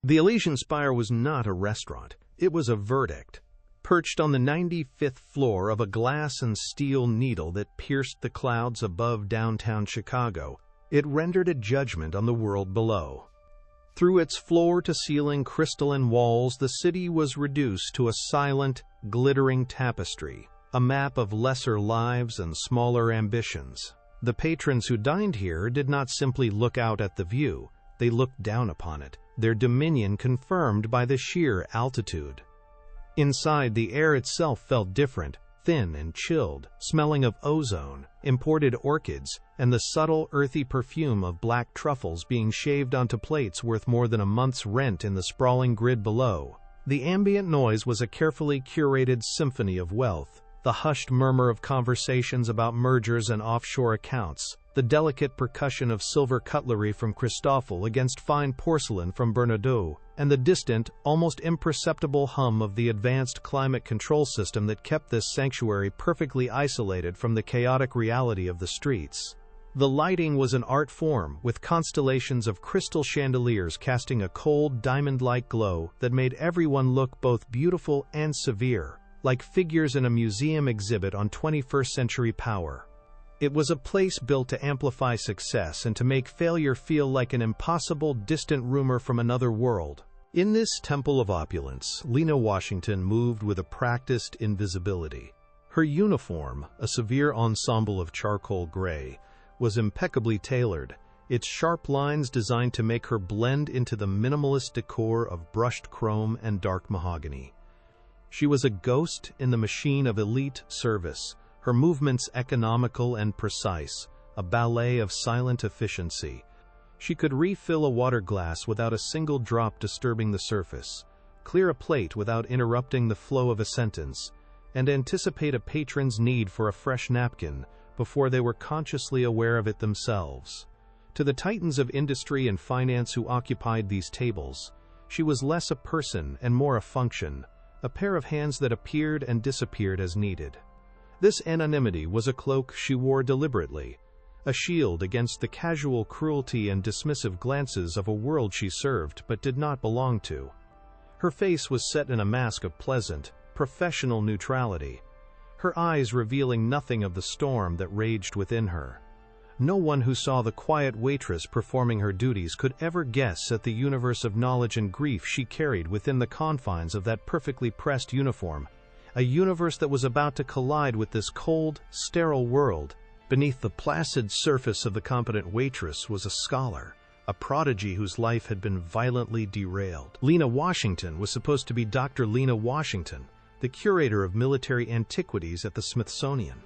The Elysian Spire was not a restaurant, it was a verdict. Perched on the 95th floor of a glass and steel needle that pierced the clouds above downtown Chicago, it rendered a judgment on the world below. Through its floor-to-ceiling crystalline walls, the city was reduced to a silent, glittering tapestry, a map of lesser lives and smaller ambitions. The patrons who dined here did not simply look out at the view, they looked down upon it, their dominion confirmed by the sheer altitude. Inside, the air itself felt different, thin and chilled, smelling of ozone, imported orchids, and the subtle, earthy perfume of black truffles being shaved onto plates worth more than a month's rent in the sprawling grid below. The ambient noise was a carefully curated symphony of wealth, the hushed murmur of conversations about mergers and offshore accounts, the delicate percussion of silver cutlery from Christoffel against fine porcelain from Bernardo, and the distant, almost imperceptible hum of the advanced climate control system that kept this sanctuary perfectly isolated from the chaotic reality of the streets. The lighting was an art form, with constellations of crystal chandeliers casting a cold, diamond-like glow that made everyone look both beautiful and severe, like figures in a museum exhibit on 21st-century power. It was a place built to amplify success and to make failure feel like an impossible, distant rumor from another world. In this temple of opulence, Lena Washington moved with a practiced invisibility. Her uniform, a severe ensemble of charcoal gray, was impeccably tailored, its sharp lines designed to make her blend into the minimalist decor of brushed chrome and dark mahogany. She was a ghost in the machine of elite service, her movements economical and precise, a ballet of silent efficiency. She could refill a water glass without a single drop disturbing the surface, clear a plate without interrupting the flow of a sentence, and anticipate a patron's need for a fresh napkin before they were consciously aware of it themselves. To the titans of industry and finance who occupied these tables, she was less a person and more a function, a pair of hands that appeared and disappeared as needed. This anonymity was a cloak she wore deliberately, a shield against the casual cruelty and dismissive glances of a world she served but did not belong to. Her face was set in a mask of pleasant, professional neutrality, her eyes revealing nothing of the storm that raged within her. No one who saw the quiet waitress performing her duties could ever guess at the universe of knowledge and grief she carried within the confines of that perfectly pressed uniform, a universe that was about to collide with this cold, sterile world. Beneath the placid surface of the competent waitress was a scholar, a prodigy whose life had been violently derailed. Lena Washington was supposed to be Dr. Lena Washington, the curator of military antiquities at the Smithsonian.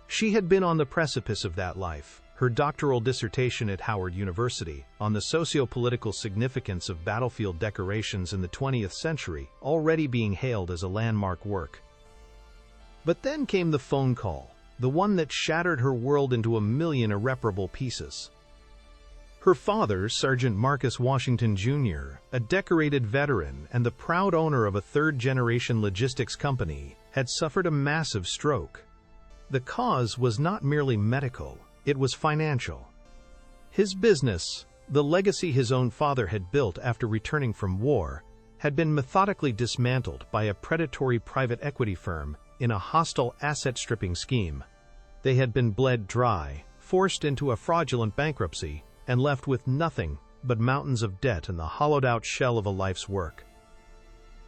She had been on the precipice of that life, her doctoral dissertation at Howard University on the socio-political significance of battlefield decorations in the 20th century already being hailed as a landmark work. But then came the phone call, the one that shattered her world into a million irreparable pieces. Her father, Sergeant Marcus Washington Jr., a decorated veteran and the proud owner of a third-generation logistics company, had suffered a massive stroke. The cause was not merely medical, it was financial. His business, the legacy his own father had built after returning from war, had been methodically dismantled by a predatory private equity firm in a hostile asset-stripping scheme. They had been bled dry, forced into a fraudulent bankruptcy, and left with nothing but mountains of debt and the hollowed-out shell of a life's work.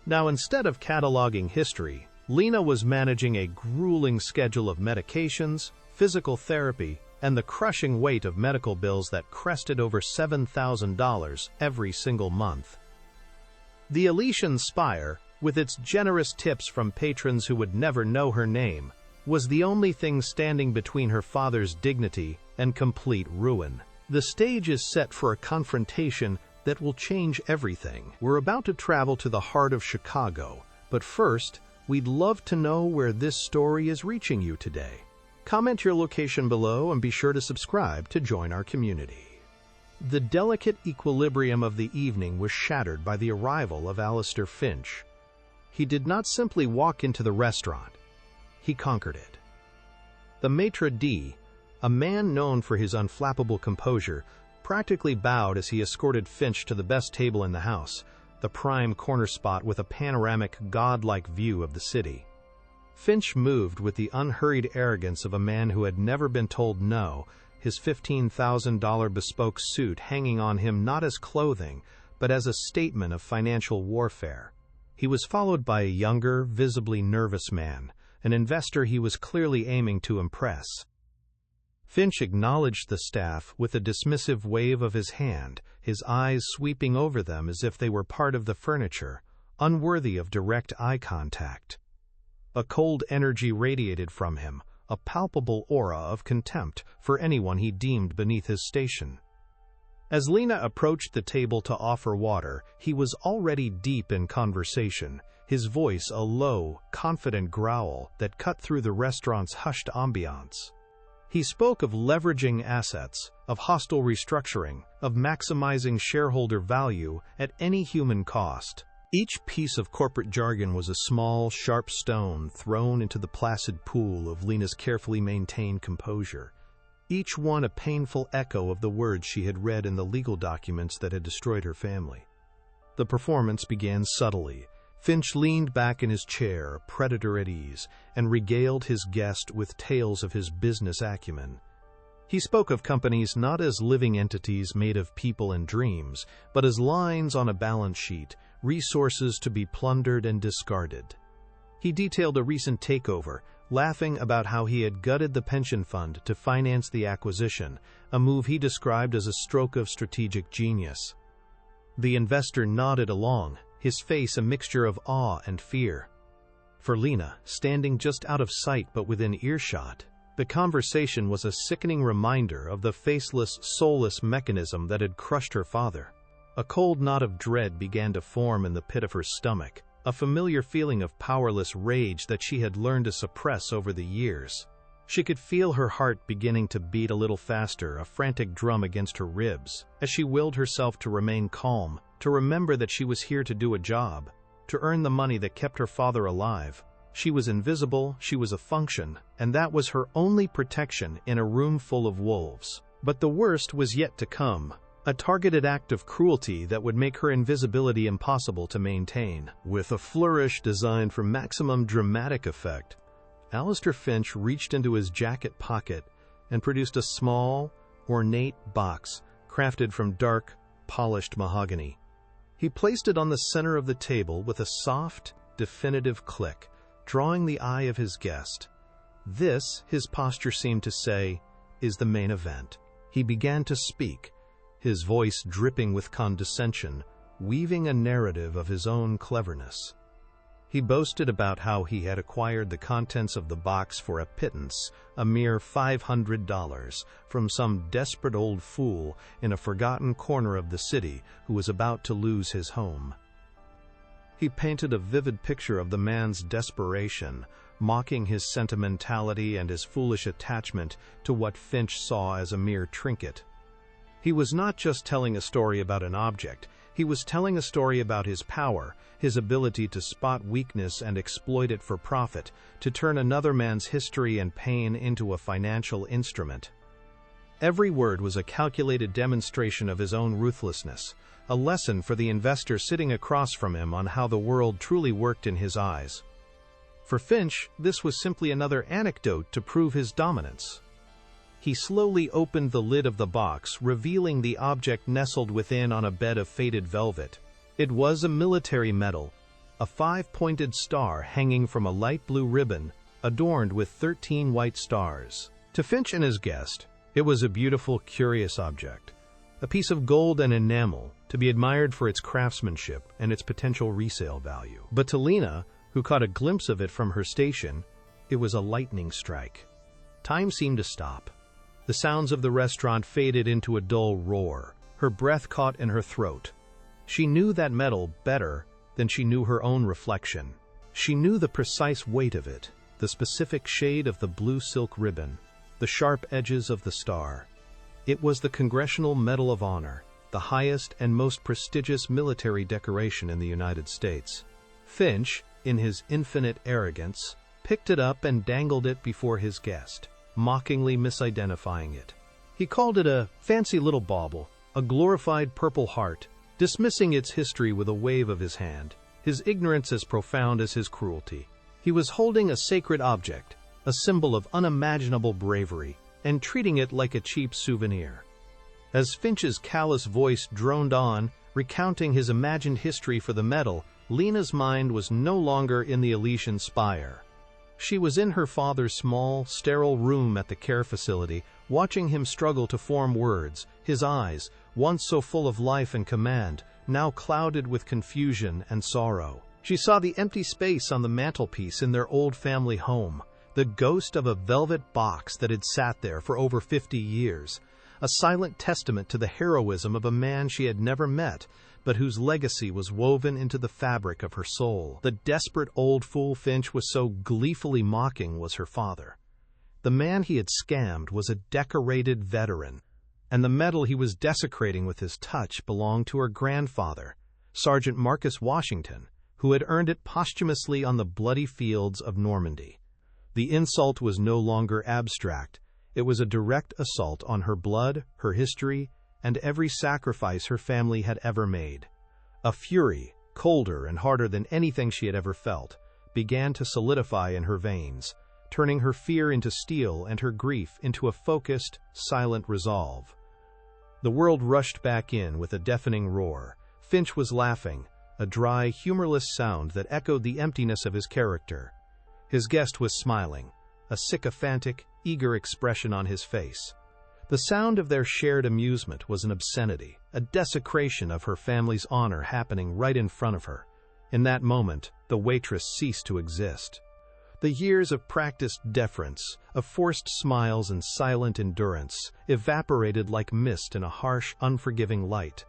Now, instead of cataloging history, Lena was managing a grueling schedule of medications, physical therapy, and the crushing weight of medical bills that crested over $7,000 every single month. The Elysian Spire, with its generous tips from patrons who would never know her name, was the only thing standing between her father's dignity and complete ruin. The stage is set for a confrontation that will change everything. We're about to travel to the heart of Chicago, but first, we'd love to know where this story is reaching you today. Comment your location below and be sure to subscribe to join our community. The delicate equilibrium of the evening was shattered by the arrival of Alistair Finch. He did not simply walk into the restaurant, he conquered it. The maitre d', a man known for his unflappable composure, practically bowed as he escorted Finch to the best table in the house, the prime corner spot with a panoramic, godlike view of the city. Finch moved with the unhurried arrogance of a man who had never been told no, his $15,000 bespoke suit hanging on him not as clothing, but as a statement of financial warfare. He was followed by a younger, visibly nervous man, an investor he was clearly aiming to impress. Finch acknowledged the staff with a dismissive wave of his hand, his eyes sweeping over them as if they were part of the furniture, unworthy of direct eye contact. A cold energy radiated from him, a palpable aura of contempt for anyone he deemed beneath his station. As Lena approached the table to offer water, he was already deep in conversation, his voice a low, confident growl that cut through the restaurant's hushed ambiance. He spoke of leveraging assets, of hostile restructuring, of maximizing shareholder value at any human cost. Each piece of corporate jargon was a small, sharp stone thrown into the placid pool of Lena's carefully maintained composure, each one a painful echo of the words she had read in the legal documents that had destroyed her family. The performance began subtly. Finch leaned back in his chair, a predator at ease, and regaled his guest with tales of his business acumen. He spoke of companies not as living entities made of people and dreams, but as lines on a balance sheet, resources to be plundered and discarded. He detailed a recent takeover, laughing about how he had gutted the pension fund to finance the acquisition, a move he described as a stroke of strategic genius. The investor nodded along, his face a mixture of awe and fear. For Lena, standing just out of sight but within earshot, the conversation was a sickening reminder of the faceless, soulless mechanism that had crushed her father. A cold knot of dread began to form in the pit of her stomach, a familiar feeling of powerless rage that she had learned to suppress over the years. She could feel her heart beginning to beat a little faster, a frantic drum against her ribs, as she willed herself to remain calm, to remember that she was here to do a job, to earn the money that kept her father alive. She was invisible, she was a function, and that was her only protection in a room full of wolves. But the worst was yet to come. A targeted act of cruelty that would make her invisibility impossible to maintain. With a flourish designed for maximum dramatic effect, Alistair Finch reached into his jacket pocket and produced a small, ornate box crafted from dark, polished mahogany. He placed it on the center of the table with a soft, definitive click, drawing the eye of his guest. This, his posture seemed to say, is the main event. He began to speak, his voice dripping with condescension, weaving a narrative of his own cleverness. He boasted about how he had acquired the contents of the box for a pittance, a mere $500, from some desperate old fool in a forgotten corner of the city who was about to lose his home. He painted a vivid picture of the man's desperation, mocking his sentimentality and his foolish attachment to what Finch saw as a mere trinket. He was not just telling a story about an object, he was telling a story about his power, his ability to spot weakness and exploit it for profit, to turn another man's history and pain into a financial instrument. Every word was a calculated demonstration of his own ruthlessness, a lesson for the investor sitting across from him on how the world truly worked in his eyes. For Finch, this was simply another anecdote to prove his dominance. He slowly opened the lid of the box, revealing the object nestled within on a bed of faded velvet. It was a military medal, a 5-pointed star hanging from a light blue ribbon, adorned with 13 white stars. To Finch and his guest, it was a beautiful, curious object, a piece of gold and enamel, to be admired for its craftsmanship and its potential resale value. But to Lena, who caught a glimpse of it from her station, it was a lightning strike. Time seemed to stop. The sounds of the restaurant faded into a dull roar, her breath caught in her throat. She knew that medal better than she knew her own reflection. She knew the precise weight of it, the specific shade of the blue silk ribbon, the sharp edges of the star. It was the Congressional Medal of Honor, the highest and most prestigious military decoration in the United States. Finch, in his infinite arrogance, picked it up and dangled it before his guest, mockingly misidentifying it. He called it a fancy little bauble, a glorified purple heart, dismissing its history with a wave of his hand, his ignorance as profound as his cruelty. He was holding a sacred object, a symbol of unimaginable bravery, and treating it like a cheap souvenir. As Finch's callous voice droned on, recounting his imagined history for the medal, Lena's mind was no longer in the Elysian spire. She was in her father's small, sterile room at the care facility, watching him struggle to form words, his eyes, once so full of life and command, now clouded with confusion and sorrow. She saw the empty space on the mantelpiece in their old family home, the ghost of a velvet box that had sat there for over 50 years, a silent testament to the heroism of a man she had never met, but whose legacy was woven into the fabric of her soul. The desperate old fool Finch was so gleefully mocking was her father. The man he had scammed was a decorated veteran, and the medal he was desecrating with his touch belonged to her grandfather, Sergeant Marcus Washington, who had earned it posthumously on the bloody fields of Normandy. The insult was no longer abstract. It was a direct assault on her blood, her history, and every sacrifice her family had ever made. A fury, colder and harder than anything she had ever felt, began to solidify in her veins, turning her fear into steel and her grief into a focused, silent resolve. The world rushed back in with a deafening roar. Finch was laughing, a dry, humorless sound that echoed the emptiness of his character. His guest was smiling, a sycophantic, eager expression on his face. The sound of their shared amusement was an obscenity, a desecration of her family's honor happening right in front of her. In that moment, the waitress ceased to exist. The years of practiced deference, of forced smiles and silent endurance, evaporated like mist in a harsh, unforgiving light.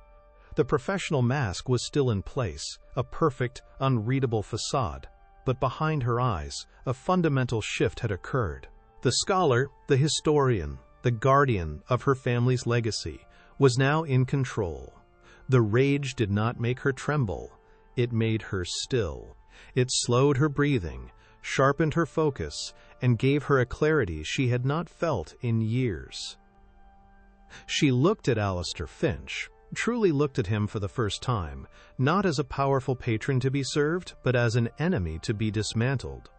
The professional mask was still in place, a perfect, unreadable facade, but behind her eyes, a fundamental shift had occurred. The scholar, the historian, the guardian of her family's legacy, was now in control. The rage did not make her tremble. It made her still. It slowed her breathing, sharpened her focus, and gave her a clarity she had not felt in years. She looked at Alistair Finch, truly looked at him for the first time, not as a powerful patron to be served, but as an enemy to be dismantled.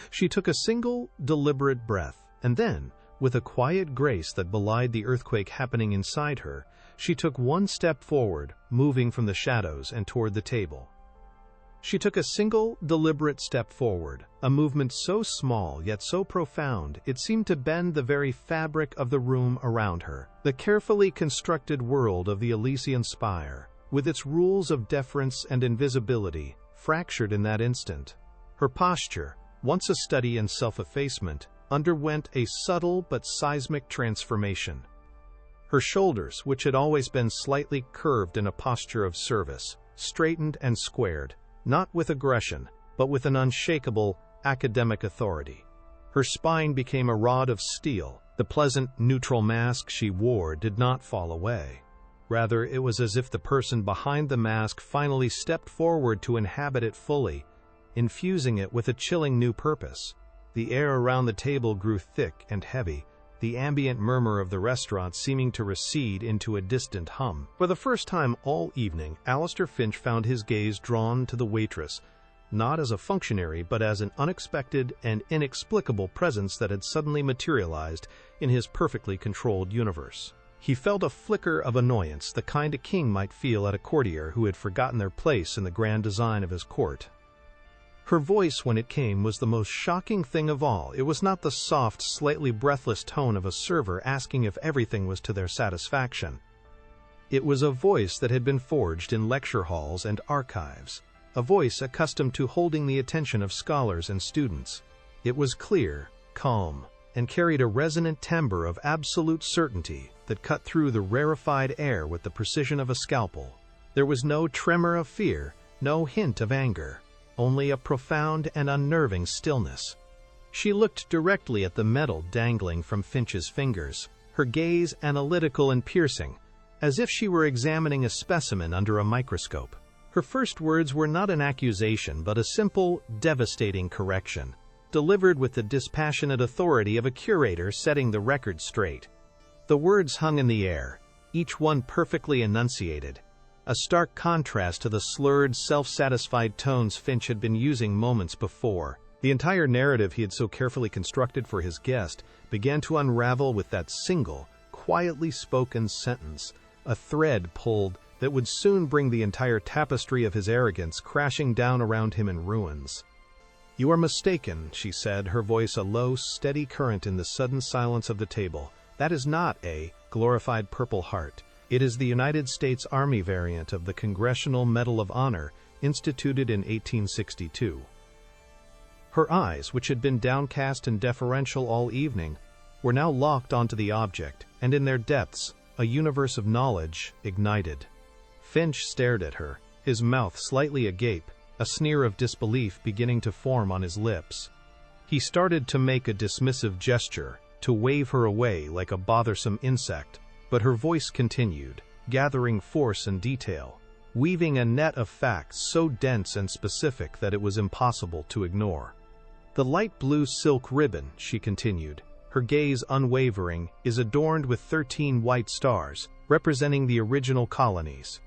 She took a single, deliberate breath, and then, with a quiet grace that belied the earthquake happening inside her, she took one step forward, moving from the shadows and toward the table. She took a single, deliberate step forward, a movement so small yet so profound it seemed to bend the very fabric of the room around her. The carefully constructed world of the Elysian spire, with its rules of deference and invisibility, fractured in that instant. Her posture, once a study in self-effacement, underwent a subtle but seismic transformation. Her shoulders, which had always been slightly curved in a posture of service, straightened and squared, not with aggression, but with an unshakable, academic authority. Her spine became a rod of steel. The pleasant, neutral mask she wore did not fall away. Rather, it was as if the person behind the mask finally stepped forward to inhabit it fully, infusing it with a chilling new purpose. The air around the table grew thick and heavy, the ambient murmur of the restaurant seeming to recede into a distant hum. For the first time all evening, Alistair Finch found his gaze drawn to the waitress, not as a functionary but as an unexpected and inexplicable presence that had suddenly materialized in his perfectly controlled universe. He felt a flicker of annoyance, the kind a king might feel at a courtier who had forgotten their place in the grand design of his court. Her voice, when it came, was the most shocking thing of all. It was not the soft, slightly breathless tone of a server asking if everything was to their satisfaction. It was a voice that had been forged in lecture halls and archives, a voice accustomed to holding the attention of scholars and students. It was clear, calm, and carried a resonant timbre of absolute certainty that cut through the rarefied air with the precision of a scalpel. There was no tremor of fear, no hint of anger. Only a profound and unnerving stillness. She looked directly at the medal dangling from Finch's fingers, her gaze analytical and piercing, as if she were examining a specimen under a microscope. Her first words were not an accusation, but a simple, devastating correction, delivered with the dispassionate authority of a curator setting the record straight. The words hung in the air, each one perfectly enunciated, a stark contrast to the slurred, self-satisfied tones Finch had been using moments before. The entire narrative he had so carefully constructed for his guest began to unravel with that single, quietly spoken sentence, a thread pulled that would soon bring the entire tapestry of his arrogance crashing down around him in ruins. "You are mistaken," she said, her voice a low, steady current in the sudden silence of the table. "That is not a glorified Purple Heart. It is the United States Army variant of the Congressional Medal of Honor, instituted in 1862. Her eyes, which had been downcast and deferential all evening, were now locked onto the object, and in their depths, a universe of knowledge ignited. Finch stared at her, his mouth slightly agape, a sneer of disbelief beginning to form on his lips. He started to make a dismissive gesture, to wave her away like a bothersome insect, but her voice continued, gathering force and detail, weaving a net of facts so dense and specific that it was impossible to ignore. "The light blue silk ribbon," she continued, her gaze unwavering, "is adorned with 13 white stars, representing the original colonies.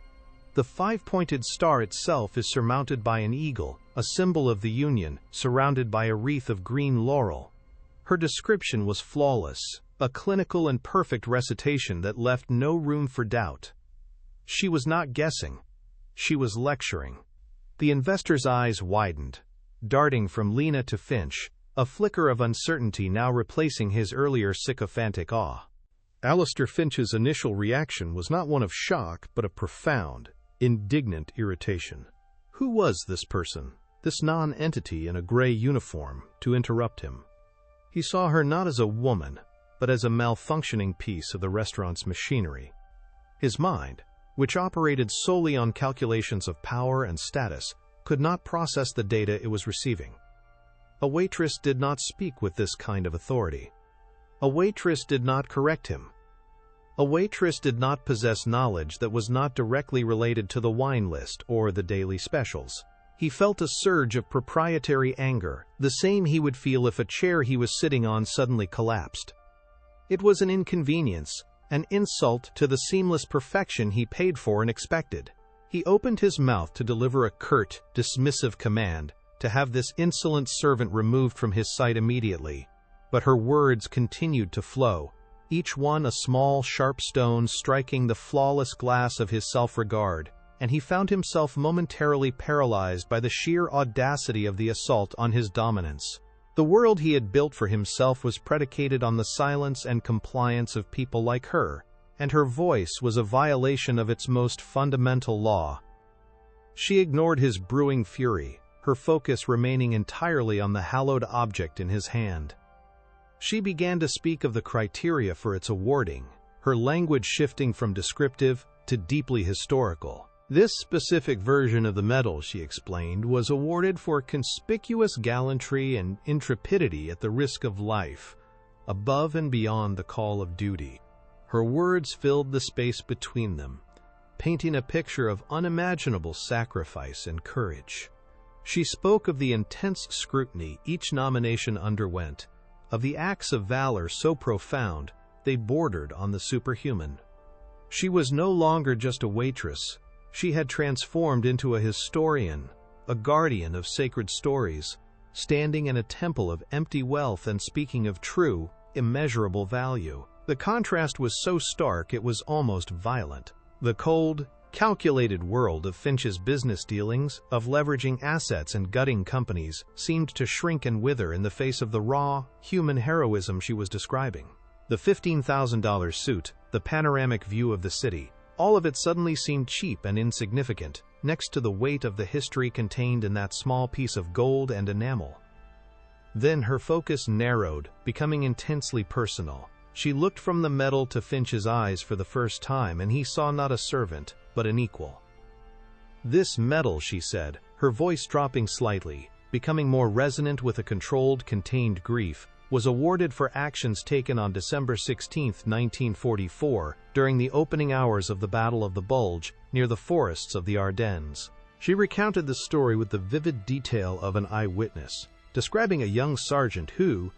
The 5-pointed star itself is surmounted by an eagle, a symbol of the Union, surrounded by a wreath of green laurel." Her description was flawless, a clinical and perfect recitation that left no room for doubt. She was not guessing. She was lecturing. The investor's eyes widened, darting from Lena to Finch, a flicker of uncertainty now replacing his earlier sycophantic awe. Alistair Finch's initial reaction was not one of shock, but of profound, indignant irritation. Who was this person, this non-entity in a gray uniform, to interrupt him? He saw her not as a woman, but as a malfunctioning piece of the restaurant's machinery. His mind, which operated solely on calculations of power and status, could not process the data it was receiving. A waitress did not speak with this kind of authority. A waitress did not correct him. A waitress did not possess knowledge that was not directly related to the wine list or the daily specials. He felt a surge of proprietary anger, the same he would feel if a chair he was sitting on suddenly collapsed. It was an inconvenience, an insult to the seamless perfection he paid for and expected. He opened his mouth to deliver a curt, dismissive command, to have this insolent servant removed from his sight immediately. But her words continued to flow, each one a small, sharp stone striking the flawless glass of his self-regard, and he found himself momentarily paralyzed by the sheer audacity of the assault on his dominance. The world he had built for himself was predicated on the silence and compliance of people like her, and her voice was a violation of its most fundamental law. She ignored his brewing fury, her focus remaining entirely on the hallowed object in his hand. She began to speak of the criteria for its awarding, her language shifting from descriptive to deeply historical. This specific version of the medal, she explained, was awarded for conspicuous gallantry and intrepidity at the risk of life, above and beyond the call of duty. Her words filled the space between them, painting a picture of unimaginable sacrifice and courage. She spoke of the intense scrutiny each nomination underwent, of the acts of valor so profound they bordered on the superhuman. She was no longer just a waitress. She had transformed into a historian, a guardian of sacred stories, standing in a temple of empty wealth and speaking of true, immeasurable value. The contrast was so stark it was almost violent. The cold, calculated world of Finch's business dealings, of leveraging assets and gutting companies, seemed to shrink and wither in the face of the raw, human heroism she was describing. The $15,000 suit, the panoramic view of the city, all of it suddenly seemed cheap and insignificant, next to the weight of the history contained in that small piece of gold and enamel. Then her focus narrowed, becoming intensely personal. She looked from the medal to Finch's eyes for the first time, and he saw not a servant, but an equal. "This medal," she said, her voice dropping slightly, becoming more resonant with a controlled, contained grief, "was awarded for actions taken on December 16, 1944, during the opening hours of the Battle of the Bulge, near the forests of the Ardennes." She recounted the story with the vivid detail of an eyewitness, describing a young sergeant who,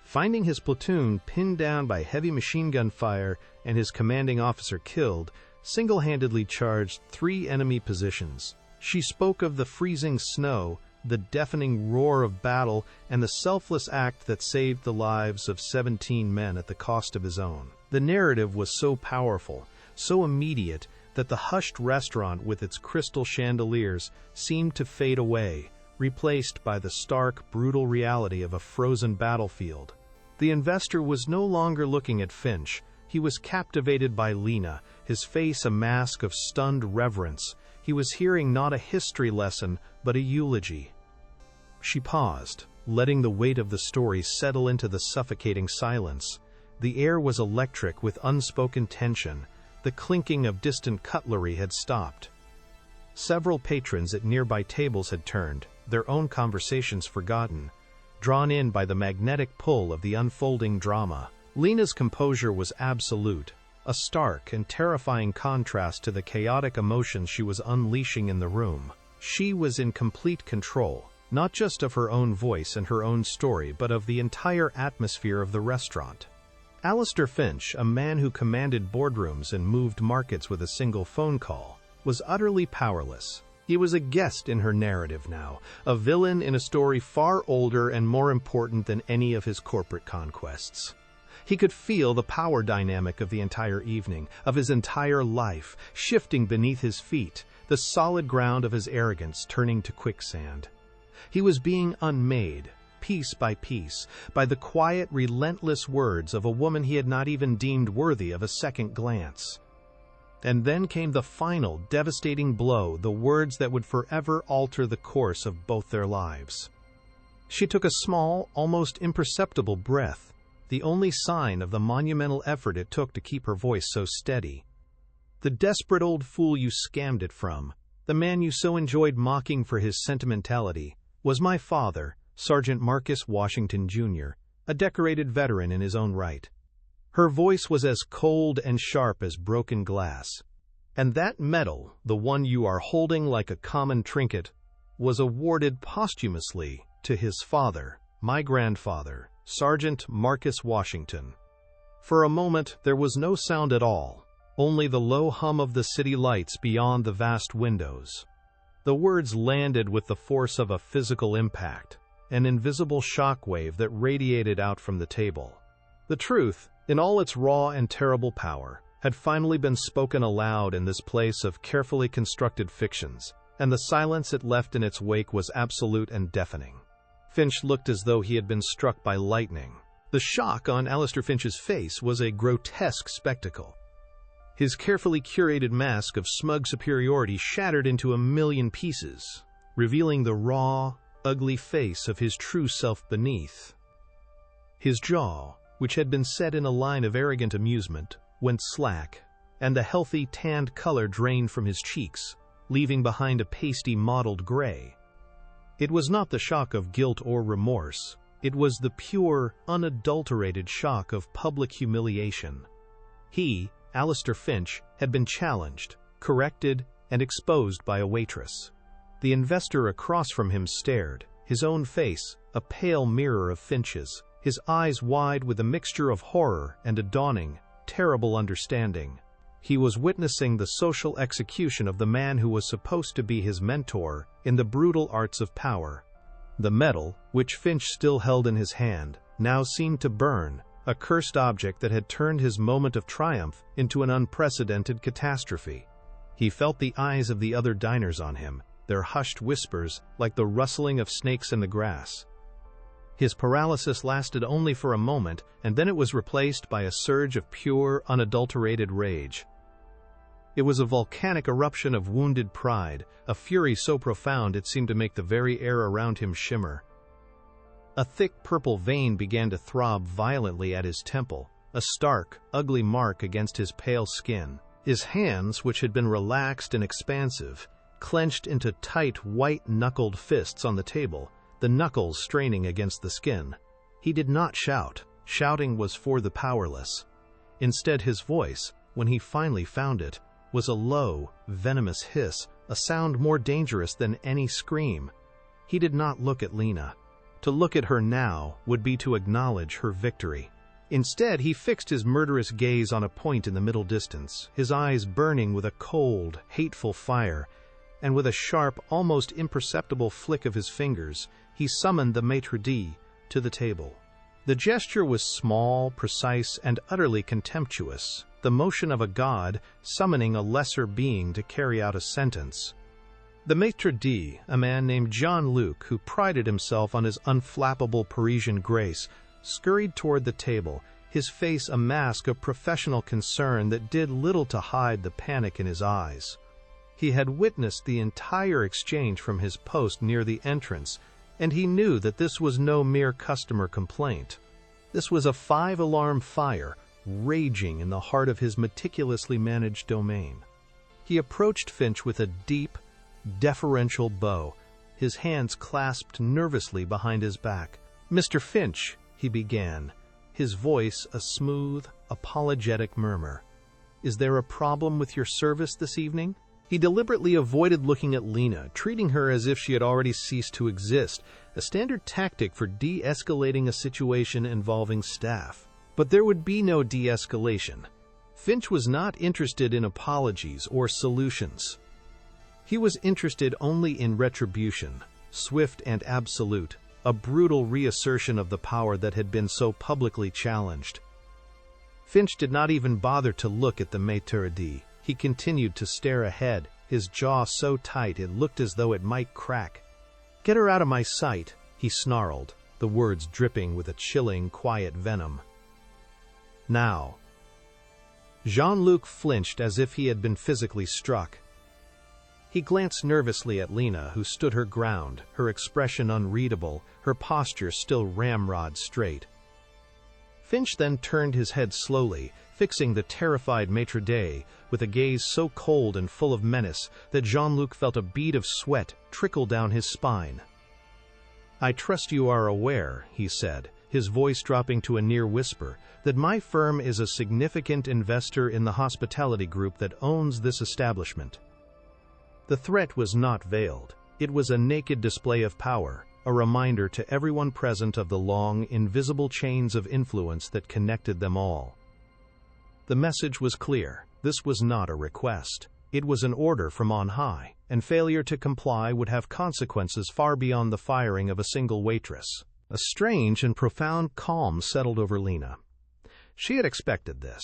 Finding his platoon pinned down by heavy machine gun fire and his commanding officer killed, single-handedly charged 3 enemy positions. She spoke of the freezing snow, the deafening roar of battle, and the selfless act that saved the lives of 17 men at the cost of his own. The narrative was so powerful, so immediate, that the hushed restaurant with its crystal chandeliers seemed to fade away, replaced by the stark, brutal reality of a frozen battlefield. The investor was no longer looking at Finch. He was captivated by Lena, his face a mask of stunned reverence. He was hearing not a history lesson, but a eulogy. She paused, letting the weight of the story settle into the suffocating silence. The air was electric with unspoken tension. The clinking of distant cutlery had stopped. Several patrons at nearby tables had turned, their own conversations forgotten, drawn in by the magnetic pull of the unfolding drama. Lena's composure was absolute, a stark and terrifying contrast to the chaotic emotions she was unleashing in the room. She was in complete control, not just of her own voice and her own story, but of the entire atmosphere of the restaurant. Alistair Finch, a man who commanded boardrooms and moved markets with a single phone call, was utterly powerless. He was a guest in her narrative now, a villain in a story far older and more important than any of his corporate conquests. He could feel the power dynamic of the entire evening, of his entire life, shifting beneath his feet, the solid ground of his arrogance turning to quicksand. He was being unmade, piece by piece, by the quiet, relentless words of a woman he had not even deemed worthy of a second glance. And then came the final, devastating blow, the words that would forever alter the course of both their lives. She took a small, almost imperceptible breath, the only sign of the monumental effort it took to keep her voice so steady. "The desperate old fool you scammed it from, the man you so enjoyed mocking for his sentimentality, was my father, Sergeant Marcus Washington, Jr., a decorated veteran in his own right." Her voice was as cold and sharp as broken glass. "And that medal, the one you are holding like a common trinket, was awarded posthumously to his father, my grandfather, Sergeant Marcus Washington." For a moment there was no sound at all, only the low hum of the city lights beyond the vast windows. The words landed with the force of a physical impact, an invisible shockwave that radiated out from the table. The truth, in all its raw and terrible power, had finally been spoken aloud in this place of carefully constructed fictions, and the silence it left in its wake was absolute and deafening. Finch looked as though he had been struck by lightning. The shock on Alistair Finch's face was a grotesque spectacle. His carefully curated mask of smug superiority shattered into a million pieces, revealing the raw, ugly face of his true self beneath. His jaw, which had been set in a line of arrogant amusement, went slack, and the healthy tanned color drained from his cheeks, leaving behind a pasty mottled gray. It was not the shock of guilt or remorse. It was the pure, unadulterated shock of public humiliation. He, Alistair Finch, had been challenged, corrected, and exposed by a waitress. The investor across from him stared, his own face, a pale mirror of Finch's, his eyes wide with a mixture of horror and a dawning, terrible understanding. He was witnessing the social execution of the man who was supposed to be his mentor in the brutal arts of power. The medal, which Finch still held in his hand, now seemed to burn, a cursed object that had turned his moment of triumph into an unprecedented catastrophe. He felt the eyes of the other diners on him, their hushed whispers like the rustling of snakes in the grass. His paralysis lasted only for a moment, and then it was replaced by a surge of pure, unadulterated rage. It was a volcanic eruption of wounded pride, a fury so profound it seemed to make the very air around him shimmer. A thick purple vein began to throb violently at his temple, a stark, ugly mark against his pale skin. His hands, which had been relaxed and expansive, clenched into tight, white-knuckled fists on the table, the knuckles straining against the skin. He did not shout. Shouting was for the powerless. Instead, his voice, when he finally found it, was a low, venomous hiss, a sound more dangerous than any scream. He did not look at Lena. To look at her now would be to acknowledge her victory. Instead, he fixed his murderous gaze on a point in the middle distance, his eyes burning with a cold, hateful fire, and with a sharp, almost imperceptible flick of his fingers, he summoned the maitre d' to the table. The gesture was small, precise, and utterly contemptuous, the motion of a god summoning a lesser being to carry out a sentence. The maitre d', a man named Jean-Luc, who prided himself on his unflappable Parisian grace, scurried toward the table, his face a mask of professional concern that did little to hide the panic in his eyes. He had witnessed the entire exchange from his post near the entrance, and he knew that this was no mere customer complaint. This was a 5-alarm fire raging in the heart of his meticulously managed domain. He approached Finch with a deep, deferential bow, his hands clasped nervously behind his back. "Mr. Finch," he began, his voice a smooth, apologetic murmur. "Is there a problem with your service this evening?" He deliberately avoided looking at Lena, treating her as if she had already ceased to exist, a standard tactic for de-escalating a situation involving staff. But there would be no de-escalation. Finch was not interested in apologies or solutions. He was interested only in retribution, swift and absolute, a brutal reassertion of the power that had been so publicly challenged. Finch did not even bother to look at the maitre d'. He continued to stare ahead, his jaw so tight it looked as though it might crack. "Get her out of my sight," he snarled, the words dripping with a chilling, quiet venom. "Now." Jean-Luc flinched as if he had been physically struck. He glanced nervously at Lena, who stood her ground, her expression unreadable, her posture still ramrod straight. Finch then turned his head slowly, fixing the terrified maitre d' with a gaze so cold and full of menace that Jean-Luc felt a bead of sweat trickle down his spine. "I trust you are aware," he said, his voice dropping to a near whisper, "that my firm is a significant investor in the hospitality group that owns this establishment." The threat was not veiled. It was a naked display of power, a reminder to everyone present of the long, invisible chains of influence that connected them all. The message was clear. This was not a request. It was an order from on high, and failure to comply would have consequences far beyond the firing of a single waitress. A strange and profound calm settled over Lena. She had expected this.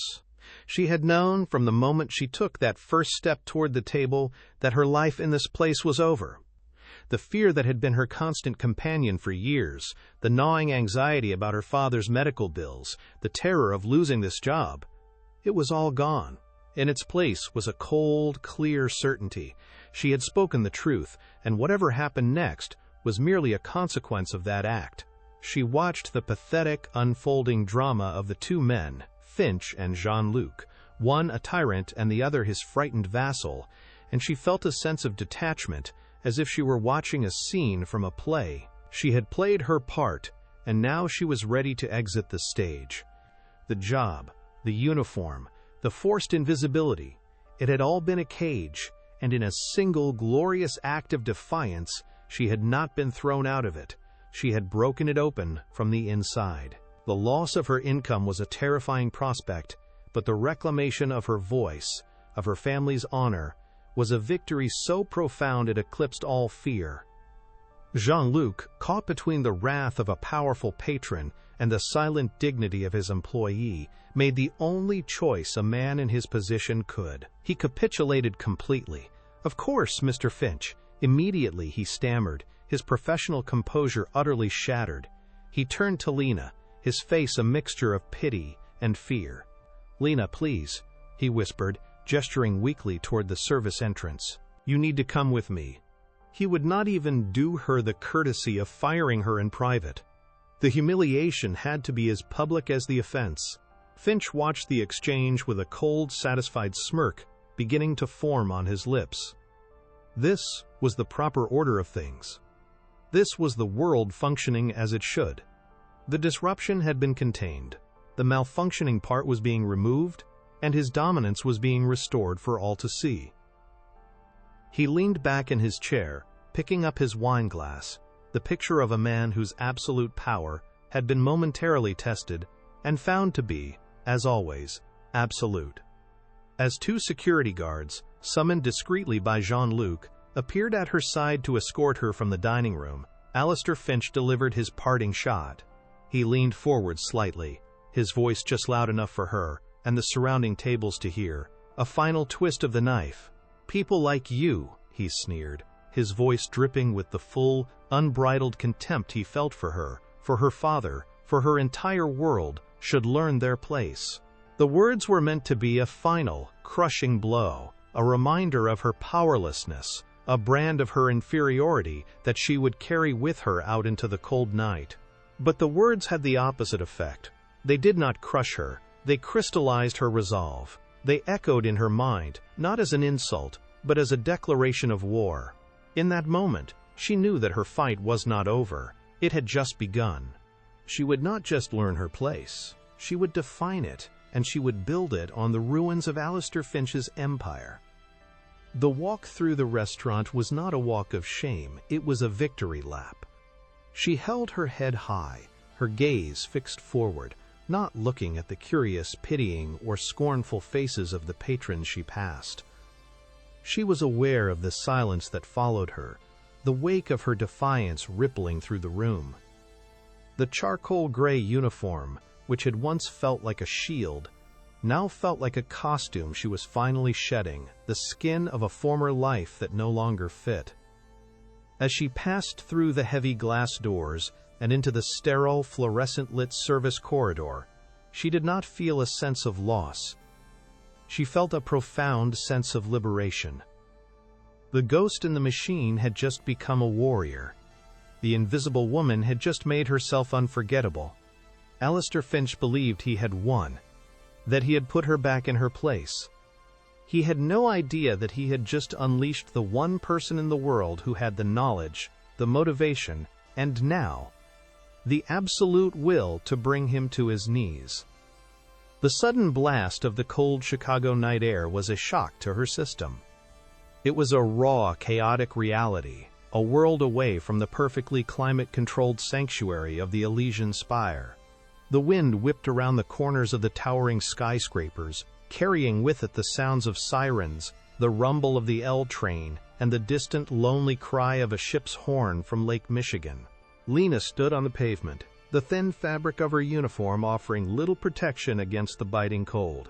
She had known from the moment she took that first step toward the table that her life in this place was over. The fear that had been her constant companion for years, the gnawing anxiety about her father's medical bills, the terror of losing this job, it was all gone. In its place was a cold, clear certainty. She had spoken the truth, and whatever happened next was merely a consequence of that act. She watched the pathetic, unfolding drama of the two men, Finch and Jean-Luc, one a tyrant and the other his frightened vassal, and she felt a sense of detachment, as if she were watching a scene from a play. She had played her part, and now she was ready to exit the stage. The job, the uniform, the forced invisibility, it had all been a cage, and in a single glorious act of defiance, she had not been thrown out of it. She had broken it open from the inside. The loss of her income was a terrifying prospect, but the reclamation of her voice, of her family's honor, was a victory so profound it eclipsed all fear. Jean-Luc, caught between the wrath of a powerful patron and the silent dignity of his employee, made the only choice a man in his position could. He capitulated completely. "Of course, Mr. Finch." Immediately he stammered, his professional composure utterly shattered. He turned to Lena, his face a mixture of pity and fear. "Lena, please," he whispered, gesturing weakly toward the service entrance. "You need to come with me." He would not even do her the courtesy of firing her in private. The humiliation had to be as public as the offense. Finch watched the exchange with a cold, satisfied smirk beginning to form on his lips. This was the proper order of things. This was the world functioning as it should. The disruption had been contained. The malfunctioning part was being removed, and his dominance was being restored for all to see. He leaned back in his chair, picking up his wine glass. the picture of a man whose absolute power had been momentarily tested and found to be, as always, absolute. As two security guards, summoned discreetly by Jean-Luc, appeared at her side to escort her from the dining room, Alistair Finch delivered his parting shot. He leaned forward slightly, his voice just loud enough for her and the surrounding tables to hear. A final twist of the knife. "People like you," he sneered, his voice dripping with the full, unbridled contempt he felt for her father, for her entire world, should learn their place. The words were meant to be a final, crushing blow, a reminder of her powerlessness, a brand of her inferiority that she would carry with her out into the cold night. But the words had the opposite effect. They did not crush her, they crystallized her resolve. They echoed in her mind, not as an insult, but as a declaration of war. In that moment, she knew that her fight was not over. It had just begun. She would not just learn her place. She would define it, and she would build it on the ruins of Alistair Finch's empire. The walk through the restaurant was not a walk of shame, it was a victory lap. She held her head high, her gaze fixed forward, not looking at the curious, pitying, or scornful faces of the patrons she passed. She was aware of the silence that followed her, the wake of her defiance rippling through the room. The charcoal gray uniform, which had once felt like a shield, now felt like a costume she was finally shedding, the skin of a former life that no longer fit. As she passed through the heavy glass doors and into the sterile, fluorescent-lit service corridor, she did not feel a sense of loss. She felt a profound sense of liberation. The ghost in the machine had just become a warrior. The invisible woman had just made herself unforgettable. Alistair Finch believed he had won, that he had put her back in her place. He had no idea that he had just unleashed the one person in the world who had the knowledge, the motivation, and now, the absolute will to bring him to his knees. The sudden blast of the cold Chicago night air was a shock to her system. It was a raw, chaotic reality, a world away from the perfectly climate-controlled sanctuary of the Elysian Spire. The wind whipped around the corners of the towering skyscrapers, carrying with it the sounds of sirens, the rumble of the L train, and the distant, lonely cry of a ship's horn from Lake Michigan. Lena stood on the pavement, the thin fabric of her uniform offering little protection against the biting cold.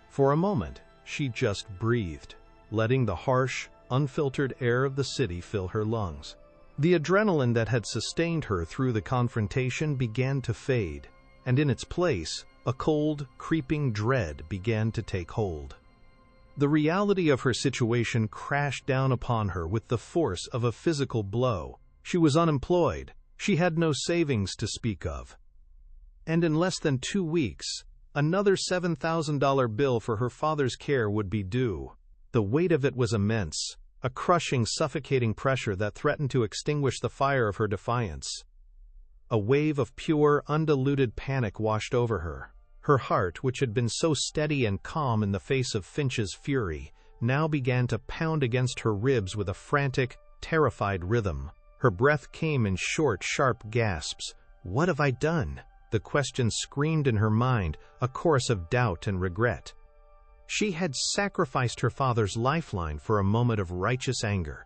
For a moment, she just breathed, letting the harsh, unfiltered air of the city fill her lungs. The adrenaline that had sustained her through the confrontation began to fade, and in its place, a cold, creeping dread began to take hold. The reality of her situation crashed down upon her with the force of a physical blow. She was unemployed. She had no savings to speak of. And in less than 2 weeks, another $7,000 bill for her father's care would be due. The weight of it was immense, a crushing, suffocating pressure that threatened to extinguish the fire of her defiance. A wave of pure, undiluted panic washed over her. Her heart, which had been so steady and calm in the face of Finch's fury, now began to pound against her ribs with a frantic, terrified rhythm. Her breath came in short, sharp gasps. "What have I done?" The question screamed in her mind, a chorus of doubt and regret. She had sacrificed her father's lifeline for a moment of righteous anger.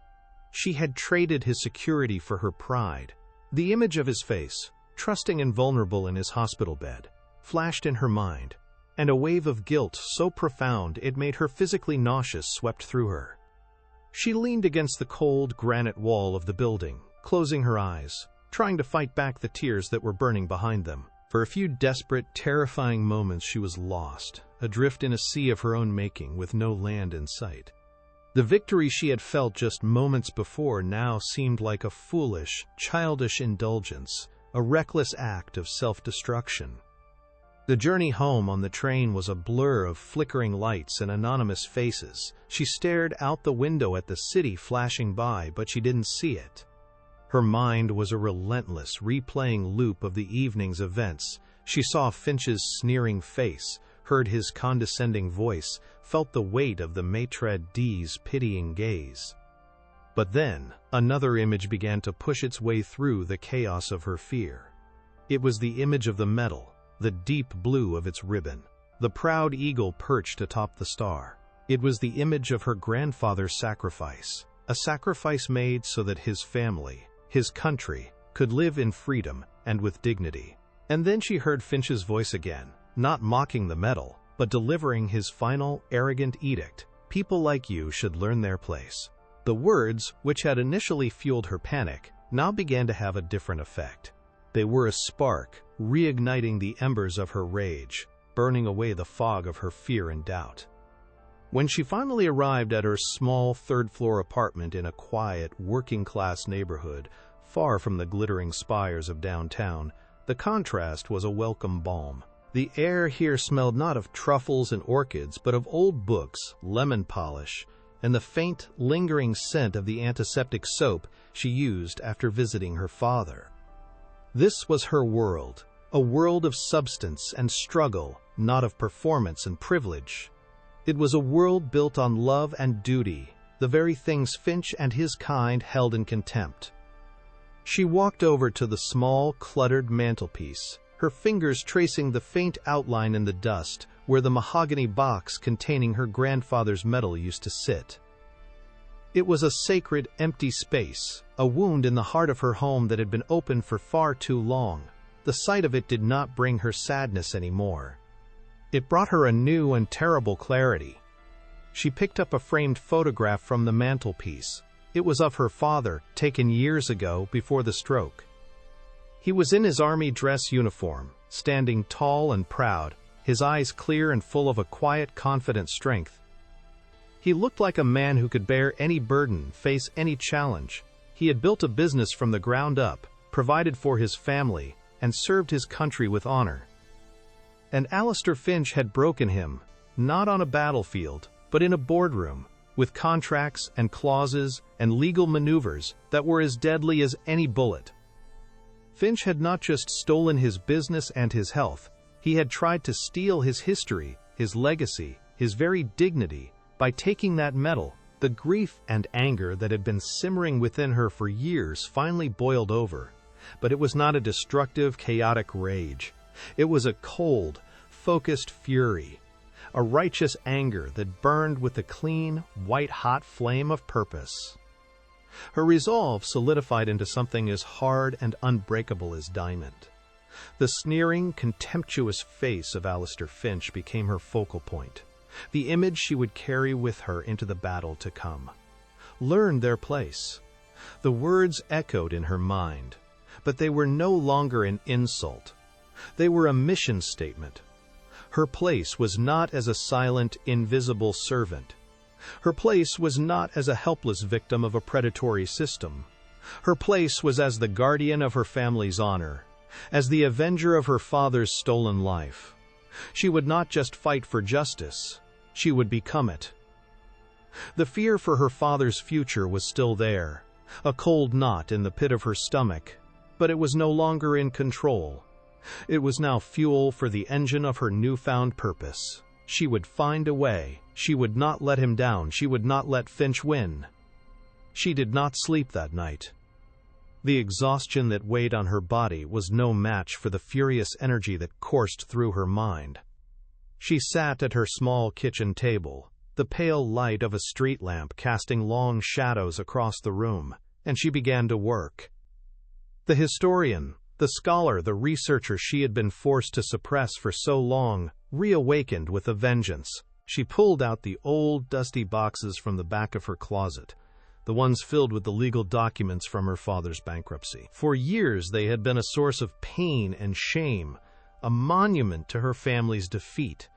She had traded his security for her pride. The image of his face, trusting and vulnerable in his hospital bed, flashed in her mind, and a wave of guilt so profound it made her physically nauseous swept through her. She leaned against the cold granite wall of the building, closing her eyes, trying to fight back the tears that were burning behind them. For a few desperate, terrifying moments she was lost, adrift in a sea of her own making with no land in sight. The victory she had felt just moments before now seemed like a foolish, childish indulgence, a reckless act of self-destruction. The journey home on the train was a blur of flickering lights and anonymous faces. She stared out the window at the city flashing by, but she didn't see it. Her mind was a relentless, replaying loop of the evening's events. She saw Finch's sneering face, heard his condescending voice, felt the weight of the maitre d's pitying gaze. But then, another image began to push its way through the chaos of her fear. It was the image of the medal, the deep blue of its ribbon, the proud eagle perched atop the star. It was the image of her grandfather's sacrifice, a sacrifice made so that his family, his country, could live in freedom and with dignity. And then she heard Finch's voice again, not mocking the medal, but delivering his final, arrogant edict: "People like you should learn their place." The words, which had initially fueled her panic, now began to have a different effect. They were a spark, reigniting the embers of her rage, burning away the fog of her fear and doubt. When she finally arrived at her small third-floor apartment in a quiet, working-class neighborhood, far from the glittering spires of downtown, the contrast was a welcome balm. The air here smelled not of truffles and orchids, but of old books, lemon polish, and the faint, lingering scent of the antiseptic soap she used after visiting her father. This was her world, a world of substance and struggle, not of performance and privilege. It was a world built on love and duty, the very things Finch and his kind held in contempt. She walked over to the small, cluttered mantelpiece, her fingers tracing the faint outline in the dust where the mahogany box containing her grandfather's medal used to sit. It was a sacred, empty space, a wound in the heart of her home that had been open for far too long. The sight of it did not bring her sadness anymore. It brought her a new and terrible clarity. She picked up a framed photograph from the mantelpiece. It was of her father, taken years ago before the stroke. He was in his army dress uniform, standing tall and proud, his eyes clear and full of a quiet, confident strength. He looked like a man who could bear any burden, face any challenge. He had built a business from the ground up, provided for his family, and served his country with honor. And Alistair Finch had broken him, not on a battlefield, but in a boardroom, with contracts and clauses and legal maneuvers that were as deadly as any bullet. Finch had not just stolen his business and his health, he had tried to steal his history, his legacy, his very dignity, by taking that medal. The grief and anger that had been simmering within her for years finally boiled over. But it was not a destructive, chaotic rage. It was a cold, focused fury, a righteous anger that burned with the clean, white-hot flame of purpose. Her resolve solidified into something as hard and unbreakable as diamond. The sneering, contemptuous face of Alistair Finch became her focal point, the image she would carry with her into the battle to come. Learn their place. The words echoed in her mind, but they were no longer an insult. They were a mission statement. Her place was not as a silent, invisible servant. Her place was not as a helpless victim of a predatory system. Her place was as the guardian of her family's honor, as the avenger of her father's stolen life. She would not just fight for justice, she would become it. The fear for her father's future was still there, a cold knot in the pit of her stomach, but it was no longer in control. It was now fuel for the engine of her newfound purpose. She would find a way. She would not let him down. She would not let Finch win. She did not sleep that night. The exhaustion that weighed on her body was no match for the furious energy that coursed through her mind. She sat at her small kitchen table, the pale light of a street lamp casting long shadows across the room, and she began to work. The historian, the scholar, the researcher she had been forced to suppress for so long, reawakened with a vengeance. She pulled out the old, dusty boxes from the back of her closet, the ones filled with the legal documents from her father's bankruptcy. For years they had been a source of pain and shame, a monument to her family's defeat.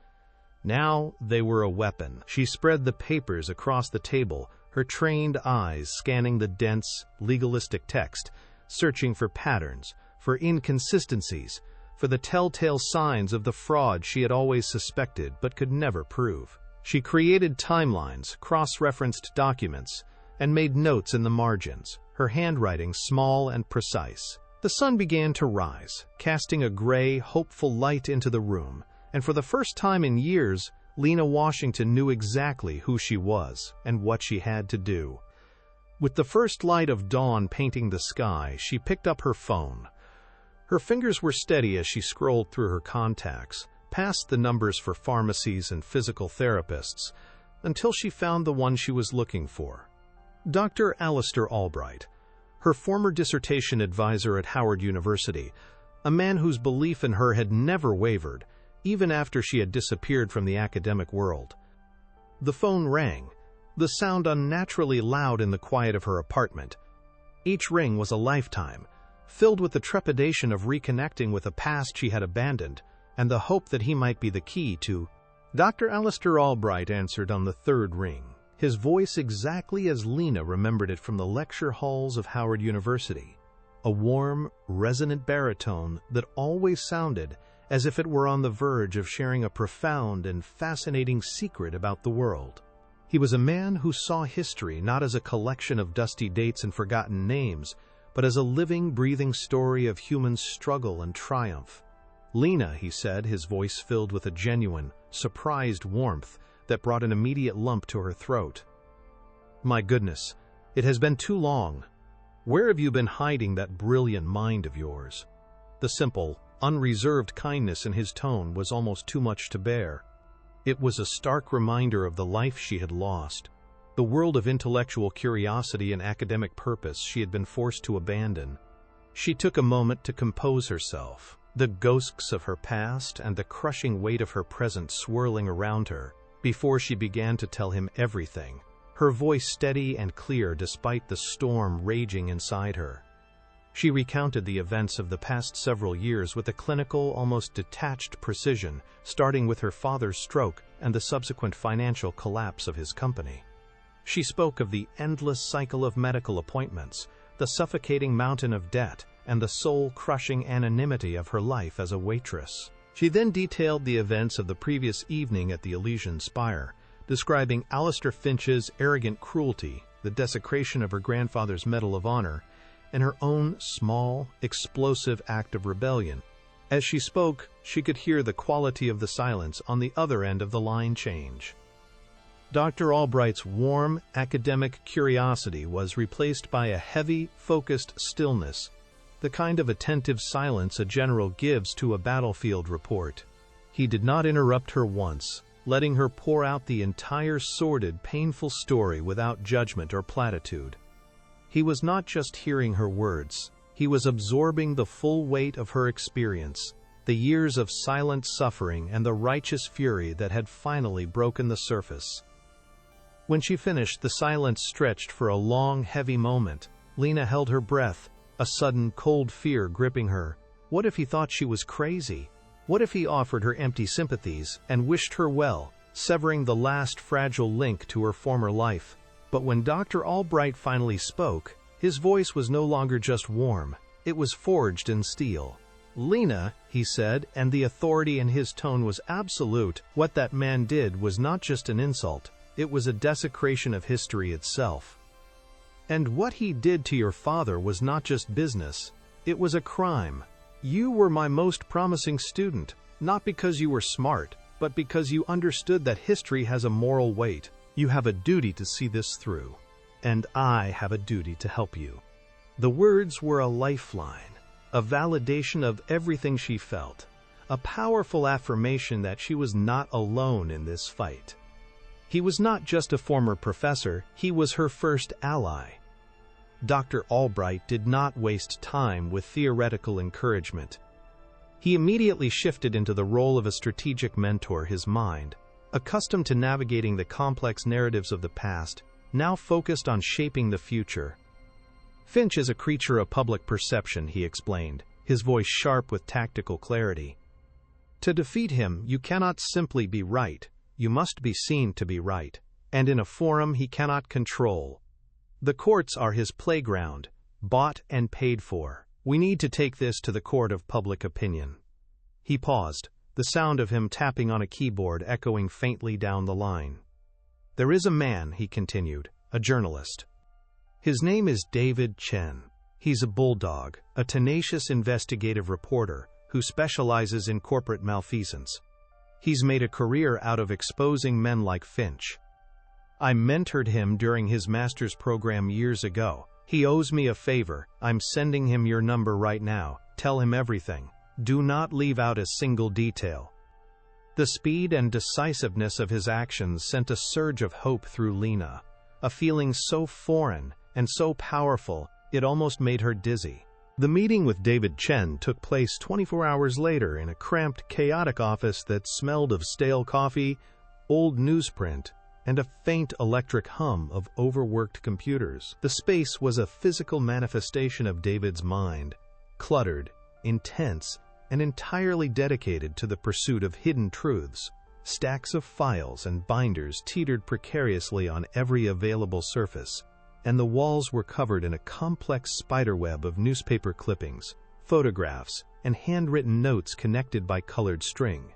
Now they were a weapon. She spread the papers across the table, her trained eyes scanning the dense, legalistic text, searching for patterns, for inconsistencies, for the telltale signs of the fraud she had always suspected but could never prove. She created timelines, cross-referenced documents, and made notes in the margins, her handwriting small and precise. The sun began to rise, casting a gray, hopeful light into the room, and for the first time in years, Lena Washington knew exactly who she was and what she had to do. With the first light of dawn painting the sky, she picked up her phone. Her fingers were steady as she scrolled through her contacts, past the numbers for pharmacies and physical therapists, until she found the one she was looking for. Dr. Alistair Albright, her former dissertation advisor at Howard University, a man whose belief in her had never wavered, even after she had disappeared from the academic world. The phone rang, the sound unnaturally loud in the quiet of her apartment. Each ring was a lifetime, filled with the trepidation of reconnecting with a past she had abandoned, and the hope that he might be the key to... Dr. Alistair Albright answered on the third ring, his voice exactly as Lena remembered it from the lecture halls of Howard University, a warm, resonant baritone that always sounded as if it were on the verge of sharing a profound and fascinating secret about the world. He was a man who saw history not as a collection of dusty dates and forgotten names, but as a living, breathing story of human struggle and triumph. "Lena," he said, his voice filled with a genuine, surprised warmth that brought an immediate lump to her throat. "My goodness, it has been too long. Where have you been hiding that brilliant mind of yours?" The simple, unreserved kindness in his tone was almost too much to bear. It was a stark reminder of the life she had lost, the world of intellectual curiosity and academic purpose she had been forced to abandon. She took a moment to compose herself, the ghosts of her past and the crushing weight of her present swirling around her, before she began to tell him everything, her voice steady and clear despite the storm raging inside her. She recounted the events of the past several years with a clinical, almost detached precision, starting with her father's stroke and the subsequent financial collapse of his company. She spoke of the endless cycle of medical appointments, the suffocating mountain of debt, and the soul-crushing anonymity of her life as a waitress. She then detailed the events of the previous evening at the Elysian Spire, describing Alistair Finch's arrogant cruelty, the desecration of her grandfather's Medal of Honor, and her own small, explosive act of rebellion. As she spoke, she could hear the quality of the silence on the other end of the line change. Dr. Albright's warm, academic curiosity was replaced by a heavy, focused stillness, the kind of attentive silence a general gives to a battlefield report. He did not interrupt her once, letting her pour out the entire sordid, painful story without judgment or platitude. He was not just hearing her words, he was absorbing the full weight of her experience, the years of silent suffering and the righteous fury that had finally broken the surface. When she finished, the silence stretched for a long, heavy moment. Lena held her breath, a sudden, cold fear gripping her. What if he thought she was crazy? What if he offered her empty sympathies and wished her well, severing the last fragile link to her former life? But when Dr. Albright finally spoke, his voice was no longer just warm, it was forged in steel. "Lena," he said, and the authority in his tone was absolute, "what that man did was not just an insult, it was a desecration of history itself. And what he did to your father was not just business, it was a crime. You were my most promising student, not because you were smart, but because you understood that history has a moral weight. You have a duty to see this through, and I have a duty to help you." The words were a lifeline, a validation of everything she felt, a powerful affirmation that she was not alone in this fight. He was not just a former professor, he was her first ally. Dr. Albright did not waste time with theoretical encouragement. He immediately shifted into the role of a strategic mentor, his mind, accustomed to navigating the complex narratives of the past, now focused on shaping the future. "Finch is a creature of public perception," he explained, his voice sharp with tactical clarity. "To defeat him, you cannot simply be right, you must be seen to be right, and in a forum he cannot control. The courts are his playground, bought and paid for. We need to take this to the court of public opinion." He paused, the sound of him tapping on a keyboard echoing faintly down the line. "There is a man," he continued, "a journalist. His name is David Chen. He's a bulldog, a tenacious investigative reporter who specializes in corporate malfeasance. He's made a career out of exposing men like Finch." I mentored him during his master's program years ago. He owes me a favor. I'm sending him your number right now. Tell him everything. Do not leave out a single detail." The speed and decisiveness of his actions sent a surge of hope through Lena, a feeling so foreign and so powerful it almost made her dizzy. The meeting with David Chen took place 24 hours later in a cramped, chaotic office that smelled of stale coffee, old newsprint, and a faint electric hum of overworked computers. The space was a physical manifestation of David's mind, cluttered, intense, and entirely dedicated to the pursuit of hidden truths. Stacks of files and binders teetered precariously on every available surface, and the walls were covered in a complex spiderweb of newspaper clippings, photographs, and handwritten notes connected by colored string.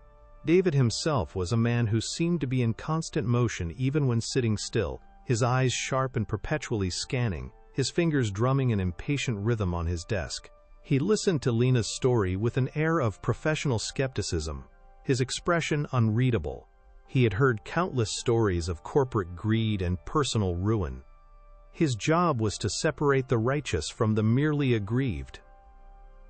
David himself was a man who seemed to be in constant motion even when sitting still, his eyes sharp and perpetually scanning, his fingers drumming an impatient rhythm on his desk. He listened to Lena's story with an air of professional skepticism, his expression unreadable. He had heard countless stories of corporate greed and personal ruin. His job was to separate the righteous from the merely aggrieved.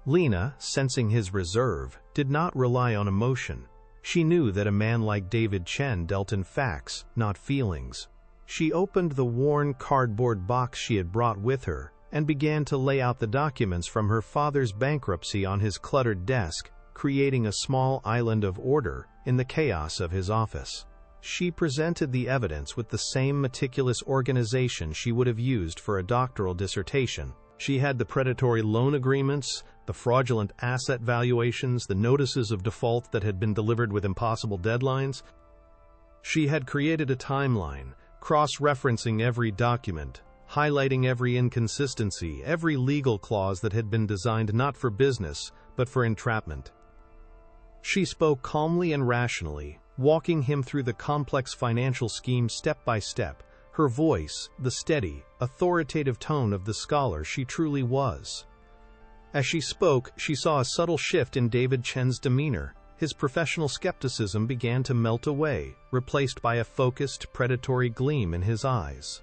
Lena, sensing his reserve, did not rely on emotion. She knew that a man like David Chen dealt in facts, not feelings. She opened the worn cardboard box she had brought with her and began to lay out the documents from her father's bankruptcy on his cluttered desk, creating a small island of order in the chaos of his office. She presented the evidence with the same meticulous organization she would have used for a doctoral dissertation. She had the predatory loan agreements, the fraudulent asset valuations, the notices of default that had been delivered with impossible deadlines. She had created a timeline, cross-referencing every document, highlighting every inconsistency, every legal clause that had been designed not for business, but for entrapment. She spoke calmly and rationally, walking him through the complex financial scheme step by step, her voice the steady, authoritative tone of the scholar she truly was. As she spoke, she saw a subtle shift in David Chen's demeanor. His professional skepticism began to melt away, replaced by a focused, predatory gleam in his eyes.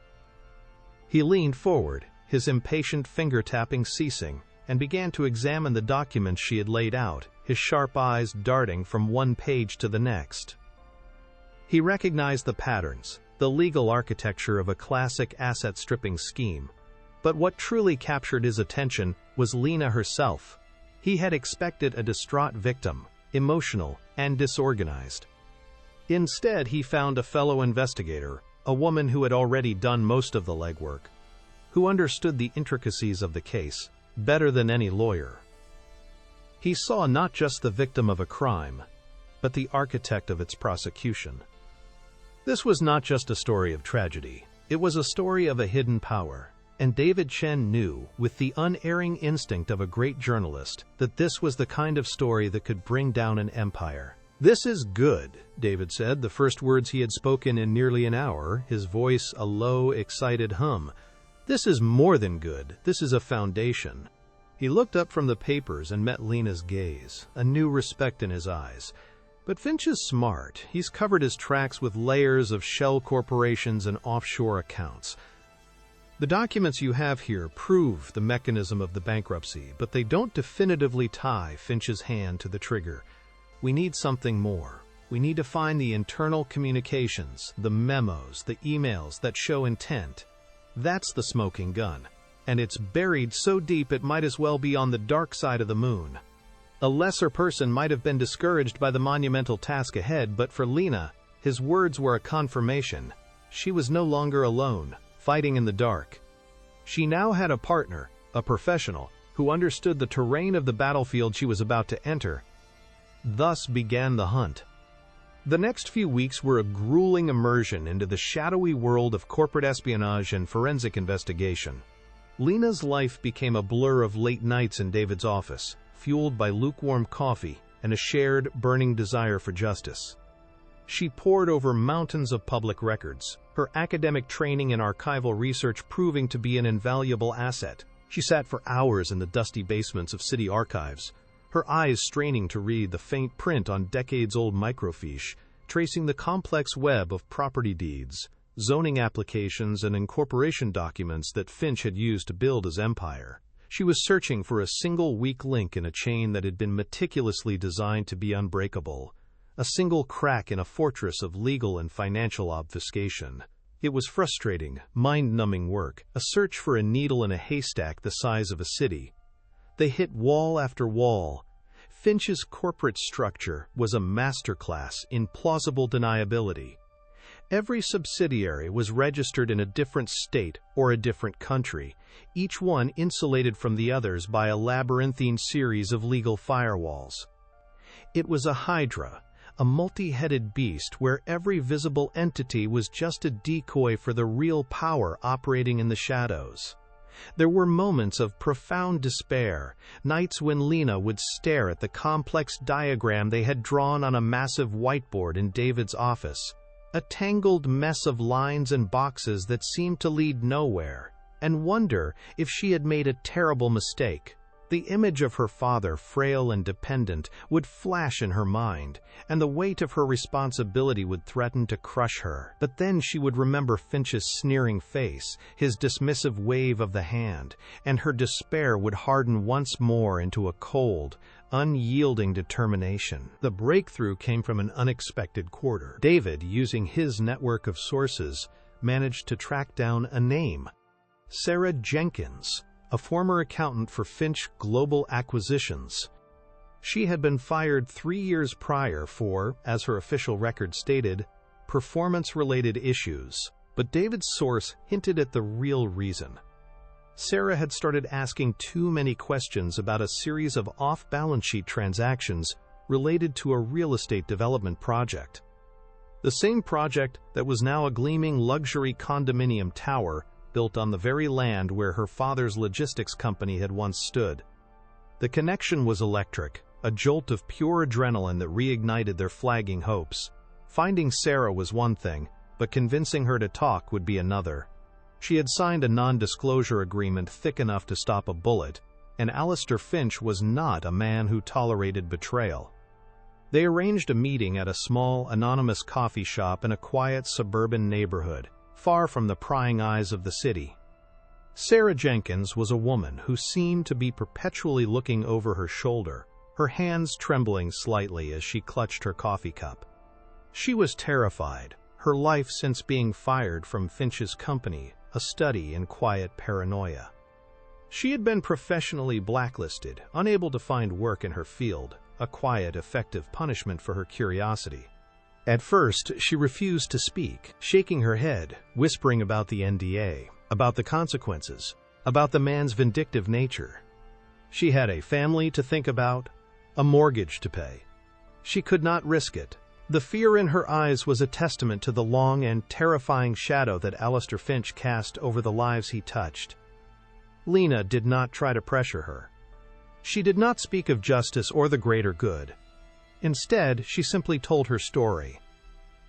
He leaned forward, his impatient finger-tapping ceasing, and began to examine the documents she had laid out, his sharp eyes darting from one page to the next. He recognized the patterns, the legal architecture of a classic asset-stripping scheme. But what truly captured his attention was Lena herself. He had expected a distraught victim, emotional and disorganized. Instead, he found a fellow investigator, a woman who had already done most of the legwork, who understood the intricacies of the case better than any lawyer. He saw not just the victim of a crime, but the architect of its prosecution. This was not just a story of tragedy. It was a story of a hidden power, and David Chen knew, with the unerring instinct of a great journalist, that this was the kind of story that could bring down an empire. "This is good," David said, the first words he had spoken in nearly an hour, his voice a low, excited hum. "This is more than good. This is a foundation." He looked up from the papers and met Lena's gaze, a new respect in his eyes. "But Finch is smart. He's covered his tracks with layers of shell corporations and offshore accounts. The documents you have here prove the mechanism of the bankruptcy, but they don't definitively tie Finch's hand to the trigger. We need something more. We need to find the internal communications, the memos, the emails that show intent. That's the smoking gun. And it's buried so deep it might as well be on the dark side of the moon." A lesser person might have been discouraged by the monumental task ahead, but for Lena, his words were a confirmation. She was no longer alone, fighting in the dark. She now had a partner, a professional, who understood the terrain of the battlefield she was about to enter. Thus began the hunt. The next few weeks were a grueling immersion into the shadowy world of corporate espionage and forensic investigation. Lena's life became a blur of late nights in David's office, fueled by lukewarm coffee and a shared, burning desire for justice. She pored over mountains of public records, her academic training and archival research proving to be an invaluable asset. She sat for hours in the dusty basements of city archives, her eyes straining to read the faint print on decades-old microfiche, tracing the complex web of property deeds, zoning applications and incorporation documents that Finch had used to build his empire. She was searching for a single weak link in a chain that had been meticulously designed to be unbreakable, a single crack in a fortress of legal and financial obfuscation. It was frustrating, mind-numbing work, a search for a needle in a haystack the size of a city. They hit wall after wall. Finch's corporate structure was a masterclass in plausible deniability. Every subsidiary was registered in a different state or a different country, each one insulated from the others by a labyrinthine series of legal firewalls. It was a hydra, a multi-headed beast where every visible entity was just a decoy for the real power operating in the shadows. There were moments of profound despair, nights when Lena would stare at the complex diagram they had drawn on a massive whiteboard in David's office, a tangled mess of lines and boxes that seemed to lead nowhere, and wonder if she had made a terrible mistake. The image of her father, frail and dependent, would flash in her mind, and the weight of her responsibility would threaten to crush her. But then she would remember Finch's sneering face, his dismissive wave of the hand, and her despair would harden once more into a cold, unyielding determination. The breakthrough came from an unexpected quarter. David, using his network of sources, managed to track down a name: Sarah Jenkins, a former accountant for Finch Global Acquisitions. She had been fired 3 years prior for, as her official record stated, performance-related issues. But David's source hinted at the real reason. Sarah had started asking too many questions about a series of off-balance sheet transactions related to a real estate development project. The same project that was now a gleaming luxury condominium tower built on the very land where her father's logistics company had once stood. The connection was electric, a jolt of pure adrenaline that reignited their flagging hopes. Finding Sarah was one thing, but convincing her to talk would be another. She had signed a non-disclosure agreement thick enough to stop a bullet, and Alistair Finch was not a man who tolerated betrayal. They arranged a meeting at a small, anonymous coffee shop in a quiet suburban neighborhood, far from the prying eyes of the city. Sarah Jenkins was a woman who seemed to be perpetually looking over her shoulder, her hands trembling slightly as she clutched her coffee cup. She was terrified, her life since being fired from Finch's company a study in quiet paranoia. She had been professionally blacklisted, unable to find work in her field, a quiet, effective punishment for her curiosity. At first, she refused to speak, shaking her head, whispering about the NDA, about the consequences, about the man's vindictive nature. She had a family to think about, a mortgage to pay. She could not risk it. The fear in her eyes was a testament to the long and terrifying shadow that Alistair Finch cast over the lives he touched. Lena did not try to pressure her. She did not speak of justice or the greater good. Instead, she simply told her story.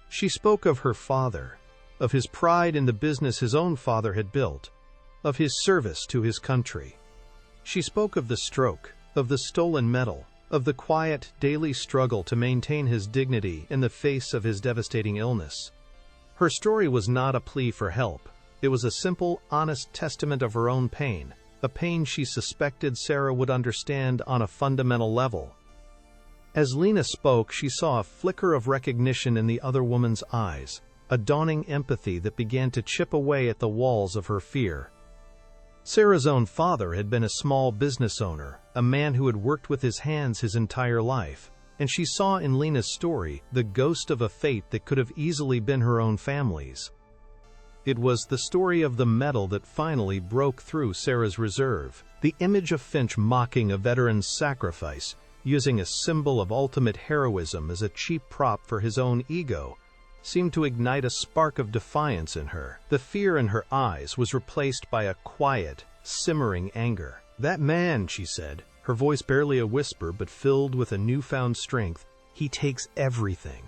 She spoke of her father, of his pride in the business his own father had built, of his service to his country. She spoke of the stroke, of the stolen medal, of the quiet, daily struggle to maintain his dignity in the face of his devastating illness. Her story was not a plea for help. It was a simple, honest testament of her own pain, a pain she suspected Sarah would understand on a fundamental level. As Lena spoke, she saw a flicker of recognition in the other woman's eyes, a dawning empathy that began to chip away at the walls of her fear. Sarah's own father had been a small business owner, a man who had worked with his hands his entire life, and she saw in Lena's story the ghost of a fate that could have easily been her own family's. It was the story of the medal that finally broke through Sarah's reserve, the image of Finch mocking a veteran's sacrifice, using a symbol of ultimate heroism as a cheap prop for his own ego, seemed to ignite a spark of defiance in her. The fear in her eyes was replaced by a quiet, simmering anger. "That man," she said, her voice barely a whisper but filled with a newfound strength, "he takes everything.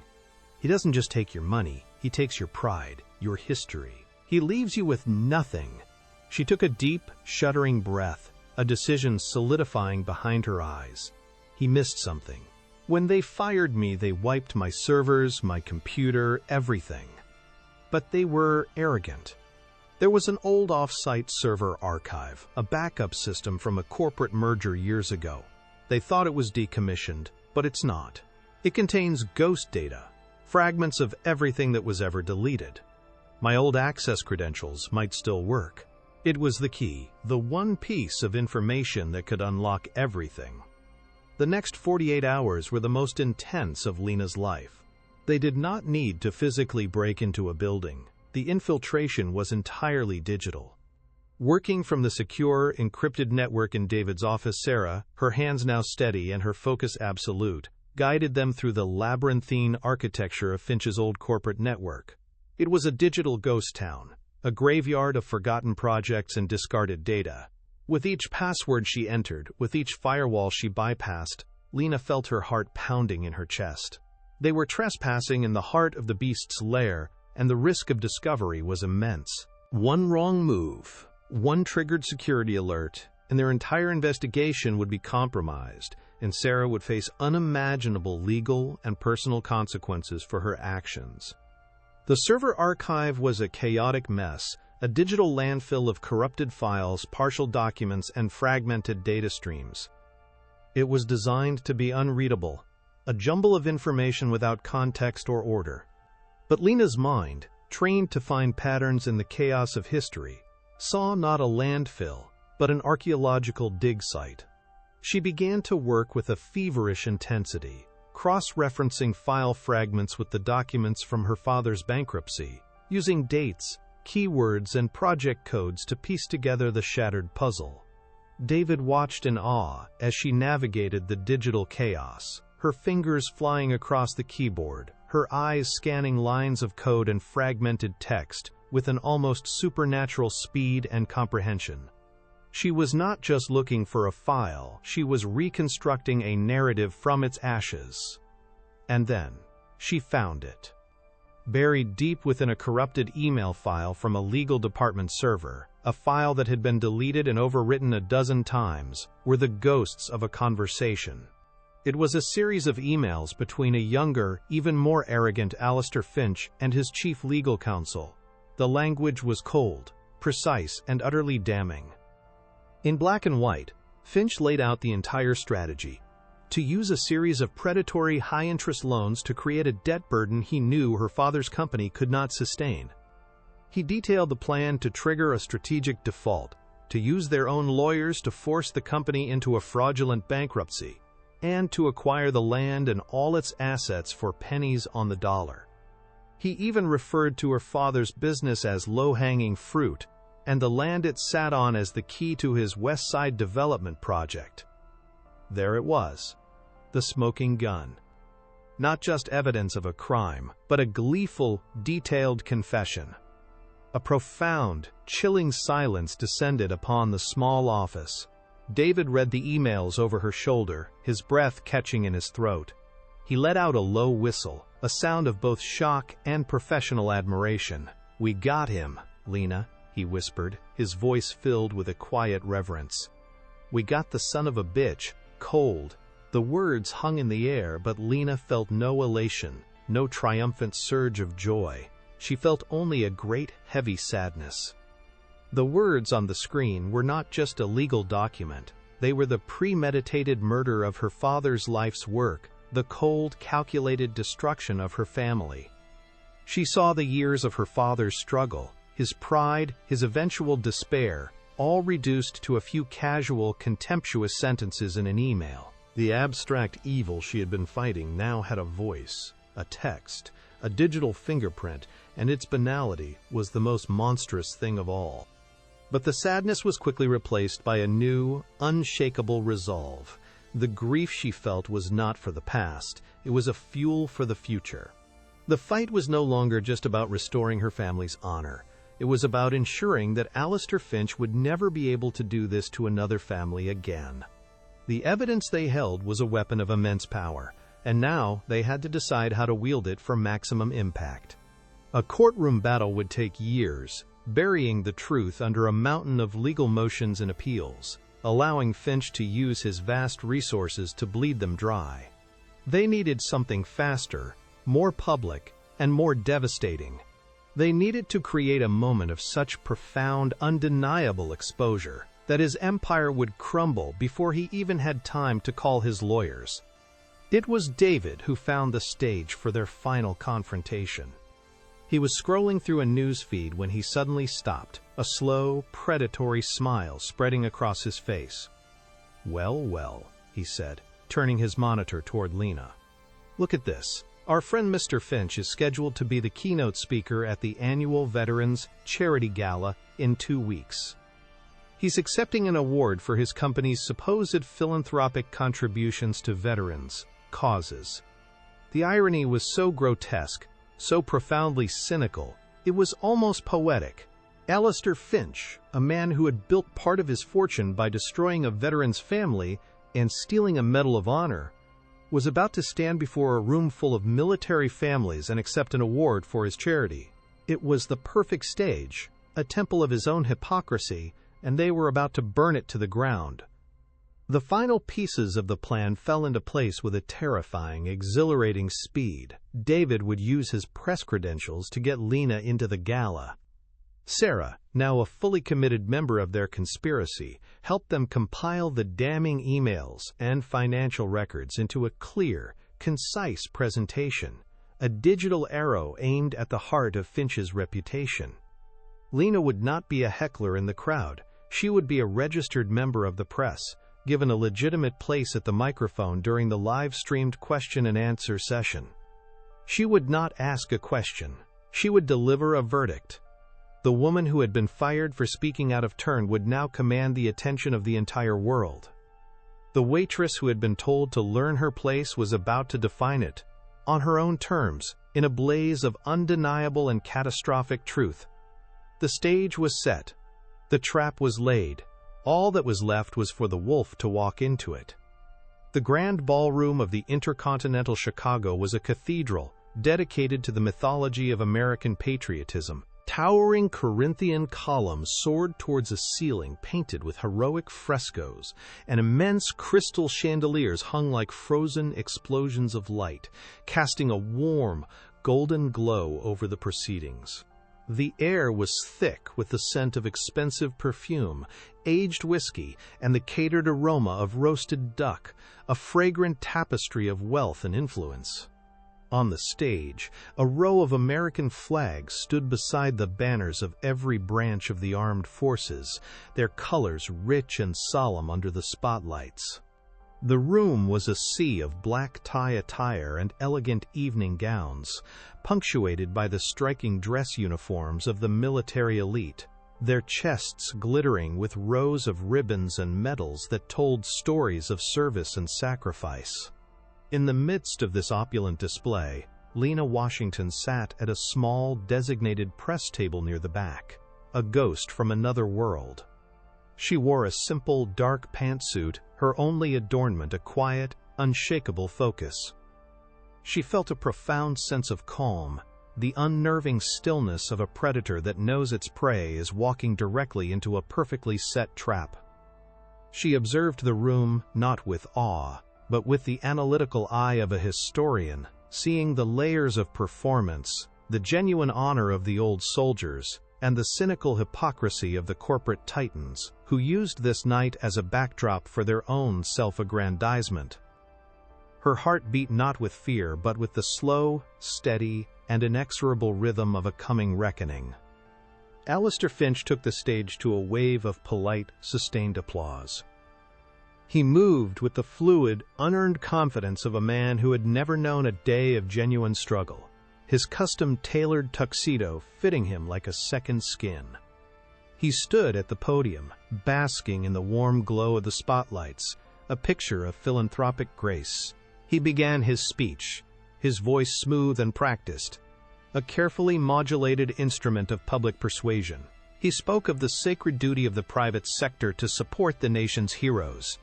He doesn't just take your money, he takes your pride, your history. He leaves you with nothing." She took a deep, shuddering breath, a decision solidifying behind her eyes. He missed something. When they fired me, they wiped my servers, my computer, everything. but they were arrogant. There was an old off-site server archive, a backup system from a corporate merger years ago. They thought it was decommissioned, but it's not. It contains ghost data, fragments of everything that was ever deleted. My old access credentials might still work. It was the key, the one piece of information that could unlock everything. The next 48 hours were the most intense of Lena's life. They did not need to physically break into a building. The infiltration was entirely digital. Working from the secure, encrypted network in David's office, Sarah, her hands now steady and her focus absolute, guided them through the labyrinthine architecture of Finch's old corporate network. It was a digital ghost town, a graveyard of forgotten projects and discarded data. With each password she entered, with each firewall she bypassed, Lena felt her heart pounding in her chest. They were trespassing in the heart of the beast's lair, and the risk of discovery was immense. One wrong move, one triggered security alert, and their entire investigation would be compromised, and Sarah would face unimaginable legal and personal consequences for her actions. The server archive was a chaotic mess, a digital landfill of corrupted files, partial documents, and fragmented data streams. It was designed to be unreadable, a jumble of information without context or order. But Lena's mind, trained to find patterns in the chaos of history, saw not a landfill, but an archaeological dig site. She began to work with a feverish intensity, cross-referencing file fragments with the documents from her father's bankruptcy, using dates, keywords, and project codes to piece together the shattered puzzle. David watched in awe as she navigated the digital chaos, her fingers flying across the keyboard, her eyes scanning lines of code and fragmented text with an almost supernatural speed and comprehension. She was not just looking for a file, she was reconstructing a narrative from its ashes. And then, she found it. Buried deep within a corrupted email file from a legal department server, a file that had been deleted and overwritten a dozen times, were the ghosts of a conversation. It was a series of emails between a younger, even more arrogant Alistair Finch and his chief legal counsel. The language was cold, precise, and utterly damning. In black and white, Finch laid out the entire strategy: to use a series of predatory high-interest loans to create a debt burden he knew her father's company could not sustain. He detailed the plan to trigger a strategic default, to use their own lawyers to force the company into a fraudulent bankruptcy, and to acquire the land and all its assets for pennies on the dollar. He even referred to her father's business as low-hanging fruit, and the land it sat on as the key to his West Side development project. There it was, the smoking gun. Not just evidence of a crime, but a gleeful, detailed confession. A profound, chilling silence descended upon the small office. David read the emails over her shoulder, his breath catching in his throat. He let out a low whistle, a sound of both shock and professional admiration. "We got him, Lena," he whispered, his voice filled with a quiet reverence. "We got the son of a bitch, cold." The words hung in the air, but Lena felt no elation, no triumphant surge of joy. She felt only a great, heavy sadness. The words on the screen were not just a legal document. They were the premeditated murder of her father's life's work, the cold, calculated destruction of her family. She saw the years of her father's struggle, his pride, his eventual despair, all reduced to a few casual, contemptuous sentences in an email. The abstract evil she had been fighting now had a voice, a text, a digital fingerprint, and its banality was the most monstrous thing of all. But the sadness was quickly replaced by a new, unshakable resolve. The grief she felt was not for the past, it was a fuel for the future. The fight was no longer just about restoring her family's honor. It was about ensuring that Alistair Finch would never be able to do this to another family again. The evidence they held was a weapon of immense power, and now they had to decide how to wield it for maximum impact. A courtroom battle would take years, burying the truth under a mountain of legal motions and appeals, allowing Finch to use his vast resources to bleed them dry. They needed something faster, more public, and more devastating. They needed to create a moment of such profound, undeniable exposure that his empire would crumble before he even had time to call his lawyers. It was David who found the stage for their final confrontation. He was scrolling through a news feed when he suddenly stopped, a slow, predatory smile spreading across his face. "Well, well," he said, turning his monitor toward Lena. "Look at this. Our friend Mr. Finch is scheduled to be the keynote speaker at the annual Veterans Charity Gala in 2 weeks. He's accepting an award for his company's supposed philanthropic contributions to veterans' causes." The irony was so grotesque, so profoundly cynical, it was almost poetic. Alistair Finch, a man who had built part of his fortune by destroying a veteran's family and stealing a Medal of Honor, was about to stand before a room full of military families and accept an award for his charity. It was the perfect stage, a temple of his own hypocrisy, and they were about to burn it to the ground. The final pieces of the plan fell into place with a terrifying, exhilarating speed. David would use his press credentials to get Lena into the gala. Sarah, now a fully committed member of their conspiracy, helped them compile the damning emails and financial records into a clear, concise presentation, a digital arrow aimed at the heart of Finch's reputation. Lena would not be a heckler in the crowd. She would be a registered member of the press, given a legitimate place at the microphone during the live-streamed question-and-answer session. She would not ask a question. She would deliver a verdict. The woman who had been fired for speaking out of turn would now command the attention of the entire world. The waitress who had been told to learn her place was about to define it, on her own terms, in a blaze of undeniable and catastrophic truth. The stage was set. The trap was laid. All that was left was for the wolf to walk into it. The grand ballroom of the Intercontinental Chicago was a cathedral dedicated to the mythology of American patriotism. Towering Corinthian columns soared towards a ceiling painted with heroic frescoes, and immense crystal chandeliers hung like frozen explosions of light, casting a warm, golden glow over the proceedings. The air was thick with the scent of expensive perfume, aged whiskey, and the catered aroma of roasted duck, a fragrant tapestry of wealth and influence. On the stage, a row of American flags stood beside the banners of every branch of the armed forces, their colors rich and solemn under the spotlights. The room was a sea of black tie attire and elegant evening gowns, punctuated by the striking dress uniforms of the military elite, their chests glittering with rows of ribbons and medals that told stories of service and sacrifice. In the midst of this opulent display, Lena Washington sat at a small, designated press table near the back, a ghost from another world. She wore a simple, dark pantsuit, her only adornment a quiet, unshakable focus. She felt a profound sense of calm, the unnerving stillness of a predator that knows its prey is walking directly into a perfectly set trap. She observed the room not with awe, but with the analytical eye of a historian, seeing the layers of performance, the genuine honor of the old soldiers, and the cynical hypocrisy of the corporate titans, who used this night as a backdrop for their own self-aggrandizement. Her heart beat not with fear, but with the slow, steady, and inexorable rhythm of a coming reckoning. Alistair Finch took the stage to a wave of polite, sustained applause. He moved with the fluid, unearned confidence of a man who had never known a day of genuine struggle, his custom-tailored tuxedo fitting him like a second skin. He stood at the podium, basking in the warm glow of the spotlights, a picture of philanthropic grace. He began his speech, his voice smooth and practiced, a carefully modulated instrument of public persuasion. He spoke of the sacred duty of the private sector to support the nation's heroes.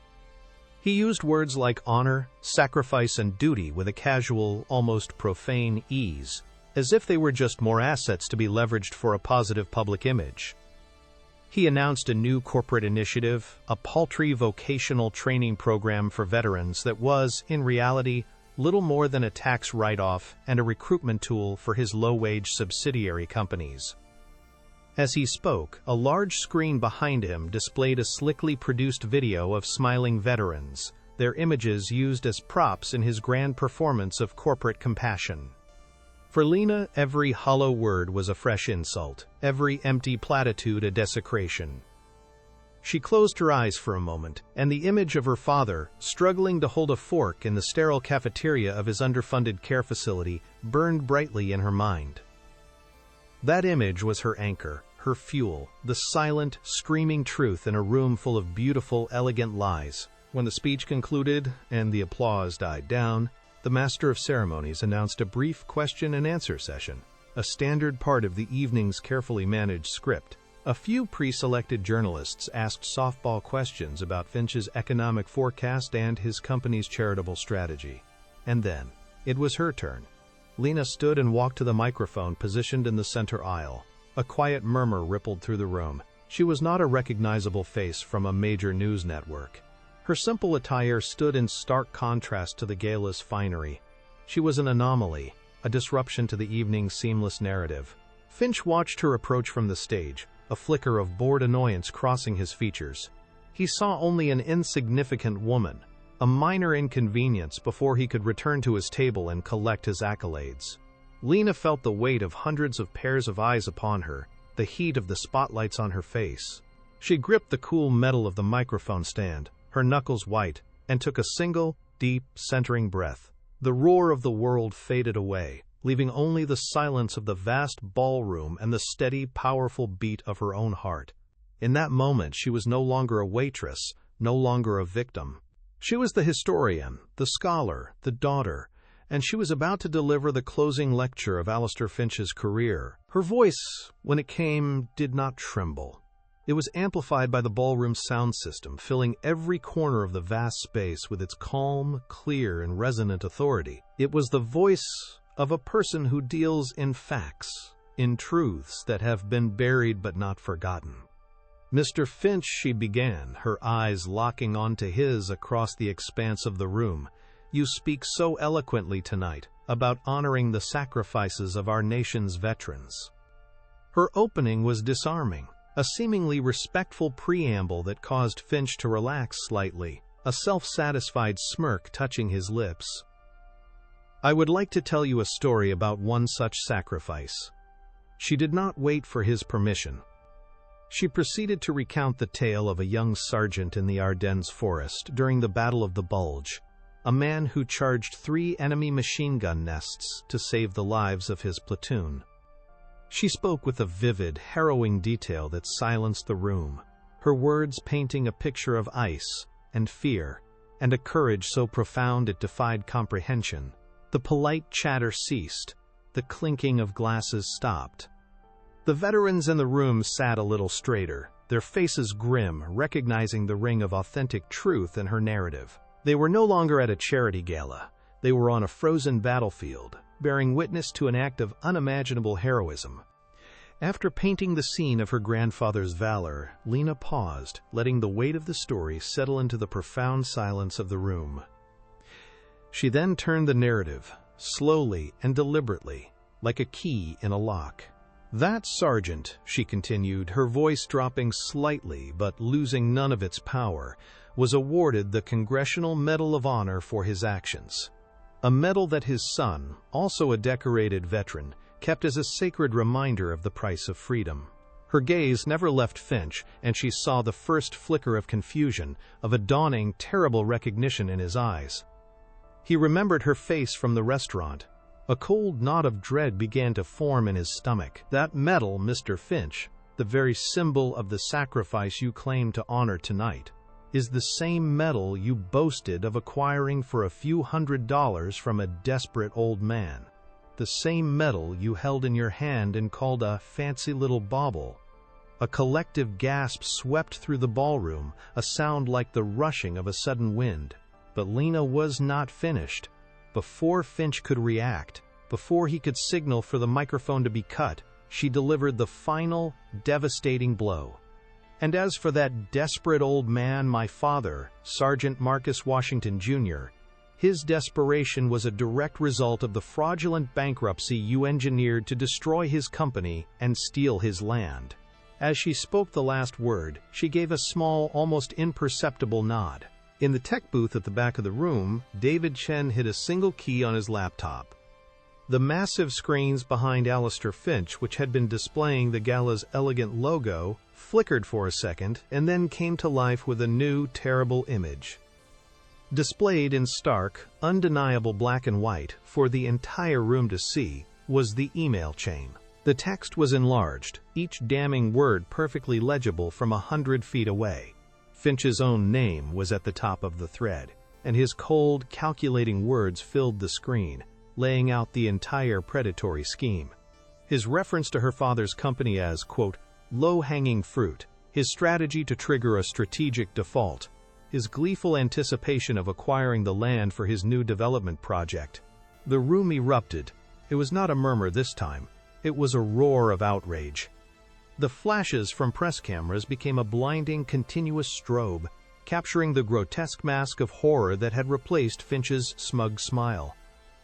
He used words like honor, sacrifice, and duty with a casual, almost profane ease, as if they were just more assets to be leveraged for a positive public image. He announced a new corporate initiative, a paltry vocational training program for veterans that was, in reality, little more than a tax write-off and a recruitment tool for his low-wage subsidiary companies. As he spoke, a large screen behind him displayed a slickly produced video of smiling veterans, their images used as props in his grand performance of corporate compassion. For Lena, every hollow word was a fresh insult, every empty platitude a desecration. She closed her eyes for a moment, and the image of her father, struggling to hold a fork in the sterile cafeteria of his underfunded care facility, burned brightly in her mind. That image was her anchor, her fuel, the silent, screaming truth in a room full of beautiful, elegant lies. When the speech concluded and the applause died down, the Master of Ceremonies announced a brief question-and-answer session, a standard part of the evening's carefully managed script. A few pre-selected journalists asked softball questions about Finch's economic forecast and his company's charitable strategy. And then, it was her turn. Lena stood and walked to the microphone positioned in the center aisle. A quiet murmur rippled through the room. She was not a recognizable face from a major news network. Her simple attire stood in stark contrast to the gala's finery. She was an anomaly, a disruption to the evening's seamless narrative. Finch watched her approach from the stage, a flicker of bored annoyance crossing his features. He saw only an insignificant woman, a minor inconvenience before he could return to his table and collect his accolades. Lena felt the weight of hundreds of pairs of eyes upon her, the heat of the spotlights on her face. She gripped the cool metal of the microphone stand, her knuckles white, and took a single, deep, centering breath. The roar of the world faded away, leaving only the silence of the vast ballroom and the steady, powerful beat of her own heart. In that moment, she was no longer a waitress, no longer a victim. She was the historian, the scholar, the daughter, and she was about to deliver the closing lecture of Alistair Finch's career. Her voice, when it came, did not tremble. It was amplified by the ballroom's sound system, filling every corner of the vast space with its calm, clear, and resonant authority. It was the voice of a person who deals in facts, in truths that have been buried but not forgotten. "Mr. Finch," she began, her eyes locking onto his across the expanse of the room, "you speak so eloquently tonight about honoring the sacrifices of our nation's veterans." Her opening was disarming, a seemingly respectful preamble that caused Finch to relax slightly, a self-satisfied smirk touching his lips. "I would like to tell you a story about one such sacrifice." She did not wait for his permission. She proceeded to recount the tale of a young sergeant in the Ardennes forest during the Battle of the Bulge, a man who charged 3 enemy machine gun nests to save the lives of his platoon. She spoke with a vivid, harrowing detail that silenced the room, her words painting a picture of ice and fear, and a courage so profound it defied comprehension. The polite chatter ceased, the clinking of glasses stopped. The veterans in the room sat a little straighter, their faces grim, recognizing the ring of authentic truth in her narrative. They were no longer at a charity gala. They were on a frozen battlefield, bearing witness to an act of unimaginable heroism. After painting the scene of her grandfather's valor, Lena paused, letting the weight of the story settle into the profound silence of the room. She then turned the narrative, slowly and deliberately, like a key in a lock. "That sergeant," she continued, her voice dropping slightly but losing none of its power, was awarded the Congressional Medal of Honor for his actions. A medal that his son, also a decorated veteran, kept as a sacred reminder of the price of freedom. Her gaze never left Finch, and she saw the first flicker of confusion, of a dawning, terrible recognition in his eyes. He remembered her face from the restaurant. A cold knot of dread began to form in his stomach. "That medal, Mr. Finch, the very symbol of the sacrifice you claim to honor tonight, is the same medal you boasted of acquiring for a few $100s from a desperate old man. The same medal you held in your hand and called a fancy little bauble." A collective gasp swept through the ballroom, a sound like the rushing of a sudden wind. But Lena was not finished. Before Finch could react, before he could signal for the microphone to be cut, she delivered the final, devastating blow. "And as for that desperate old man, my father, Sergeant Marcus Washington, Jr., His desperation was a direct result of the fraudulent bankruptcy you engineered to destroy his company and steal his land. As she spoke the last word, she gave a small, almost imperceptible nod. In the tech booth at the back of the room, David Chen hit a single key on his laptop. The massive screens behind Alistair Finch, which had been displaying the gala's elegant logo, flickered for a second and then came to life with a new, terrible image. Displayed in stark, undeniable black and white for the entire room to see was the email chain. The text was enlarged, each damning word perfectly legible from 100 feet away. Finch's own name was at the top of the thread, and his cold, calculating words filled the screen, laying out the entire predatory scheme. His reference to her father's company as, quote, low-hanging fruit, his strategy to trigger a strategic default, his gleeful anticipation of acquiring the land for his new development project. The room erupted. It was not a murmur this time. It was a roar of outrage. The flashes from press cameras became a blinding, continuous strobe, capturing the grotesque mask of horror that had replaced Finch's smug smile.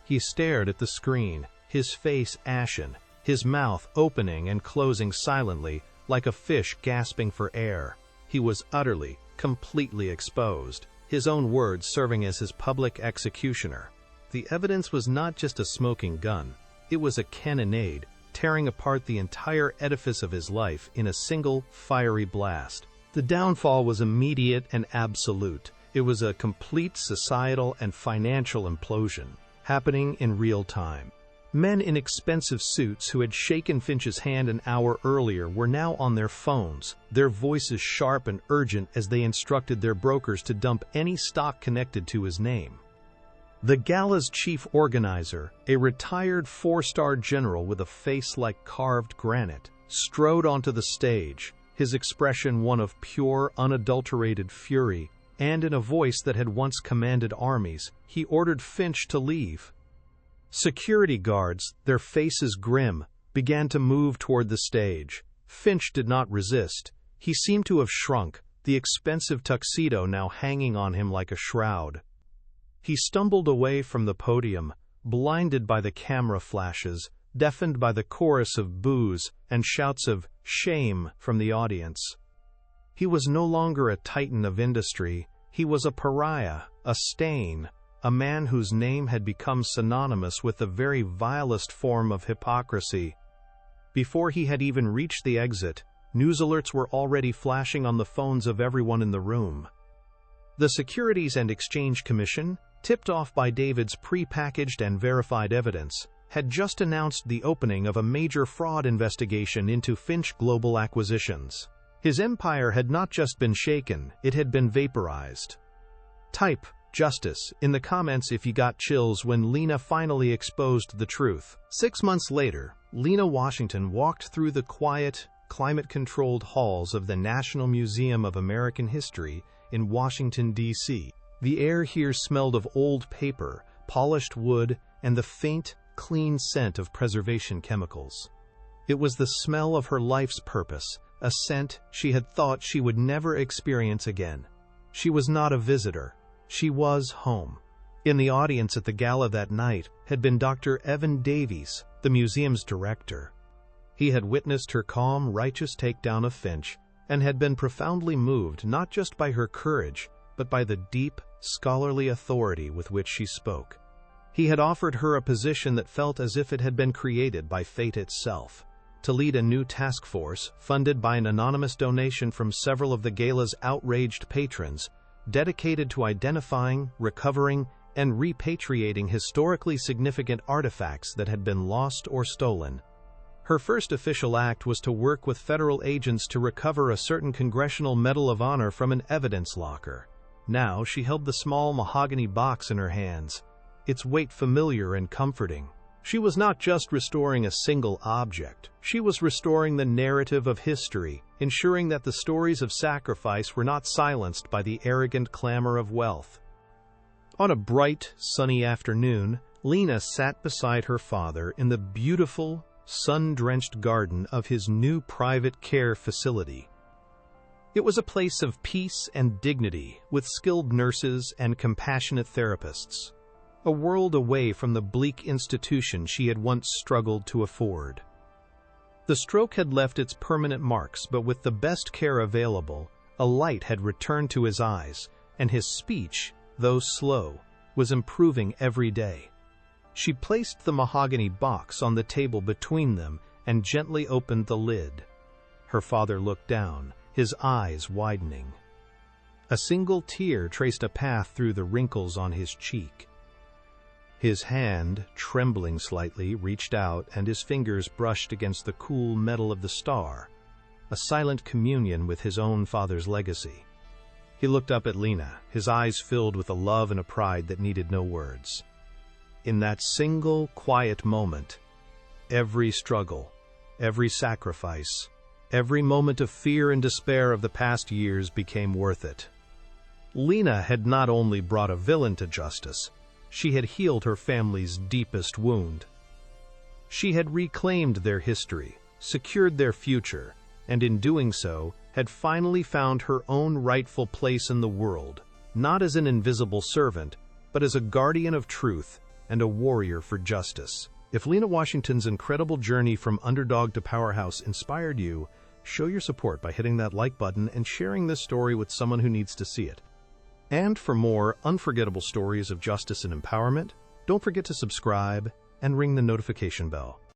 He stared at the screen, his face ashen, his mouth opening and closing silently, like a fish gasping for air. He was utterly, completely exposed, his own words serving as his public executioner. The evidence was not just a smoking gun. It was a cannonade, tearing apart the entire edifice of his life in a single, fiery blast. The downfall was immediate and absolute. It was a complete societal and financial implosion, happening in real time. Men in expensive suits who had shaken Finch's hand an hour earlier were now on their phones, their voices sharp and urgent as they instructed their brokers to dump any stock connected to his name. The gala's chief organizer, a retired four-star general with a face like carved granite, strode onto the stage, his expression one of pure, unadulterated fury, and in a voice that had once commanded armies, he ordered Finch to leave. Security guards, their faces grim, began to move toward the stage. Finch did not resist. He seemed to have shrunk, the expensive tuxedo now hanging on him like a shroud. He stumbled away from the podium, blinded by the camera flashes, deafened by the chorus of boos and shouts of shame from the audience. He was no longer a titan of industry. He was a pariah, a stain, a man whose name had become synonymous with the very vilest form of hypocrisy. Before he had even reached the exit, news alerts were already flashing on the phones of everyone in the room. The Securities and Exchange Commission, tipped off by David's pre-packaged and verified evidence, had just announced the opening of a major fraud investigation into Finch Global Acquisitions. His empire had not just been shaken, it had been vaporized. Type justice in the comments if you got chills when Lena finally exposed the truth. 6 months later, Lena Washington walked through the quiet, climate-controlled halls of the National Museum of American History in Washington, D.C. The air here smelled of old paper, polished wood, and the faint, clean scent of preservation chemicals. It was the smell of her life's purpose, a scent she had thought she would never experience again. She was not a visitor. She was home. In the audience at the gala that night had been Dr. Evan Davies, the museum's director. He had witnessed her calm, righteous takedown of Finch and had been profoundly moved not just by her courage, but by the deep, scholarly authority with which she spoke. He had offered her a position that felt as if it had been created by fate itself, to lead a new task force funded by an anonymous donation from several of the gala's outraged patrons, dedicated to identifying, recovering, and repatriating historically significant artifacts that had been lost or stolen. Her first official act was to work with federal agents to recover a certain Congressional Medal of Honor from an evidence locker. Now she held the small mahogany box in her hands, its weight familiar and comforting. She was not just restoring a single object. She was restoring the narrative of history, ensuring that the stories of sacrifice were not silenced by the arrogant clamor of wealth. On a bright, sunny afternoon, Lena sat beside her father in the beautiful, sun-drenched garden of his new private care facility. It was a place of peace and dignity, with skilled nurses and compassionate therapists. a world away from the bleak institution she had once struggled to afford. The stroke had left its permanent marks, but with the best care available, a light had returned to his eyes, and his speech, though slow, was improving every day. She placed the mahogany box on the table between them and gently opened the lid. Her father looked down, his eyes widening. A single tear traced a path through the wrinkles on his cheek. His hand, trembling slightly, reached out, and his fingers brushed against the cool metal of the star, a silent communion with his own father's legacy. He looked up at Lena, his eyes filled with a love and a pride that needed no words. In that single, quiet moment, every struggle, every sacrifice, every moment of fear and despair of the past years became worth it. Lena had not only brought a villain to justice, she had healed her family's deepest wound. She had reclaimed their history, secured their future, and in doing so, had finally found her own rightful place in the world, not as an invisible servant, but as a guardian of truth and a warrior for justice. If Lena Washington's incredible journey from underdog to powerhouse inspired you, show your support by hitting that like button and sharing this story with someone who needs to see it. And for more unforgettable stories of justice and empowerment, don't forget to subscribe and ring the notification bell.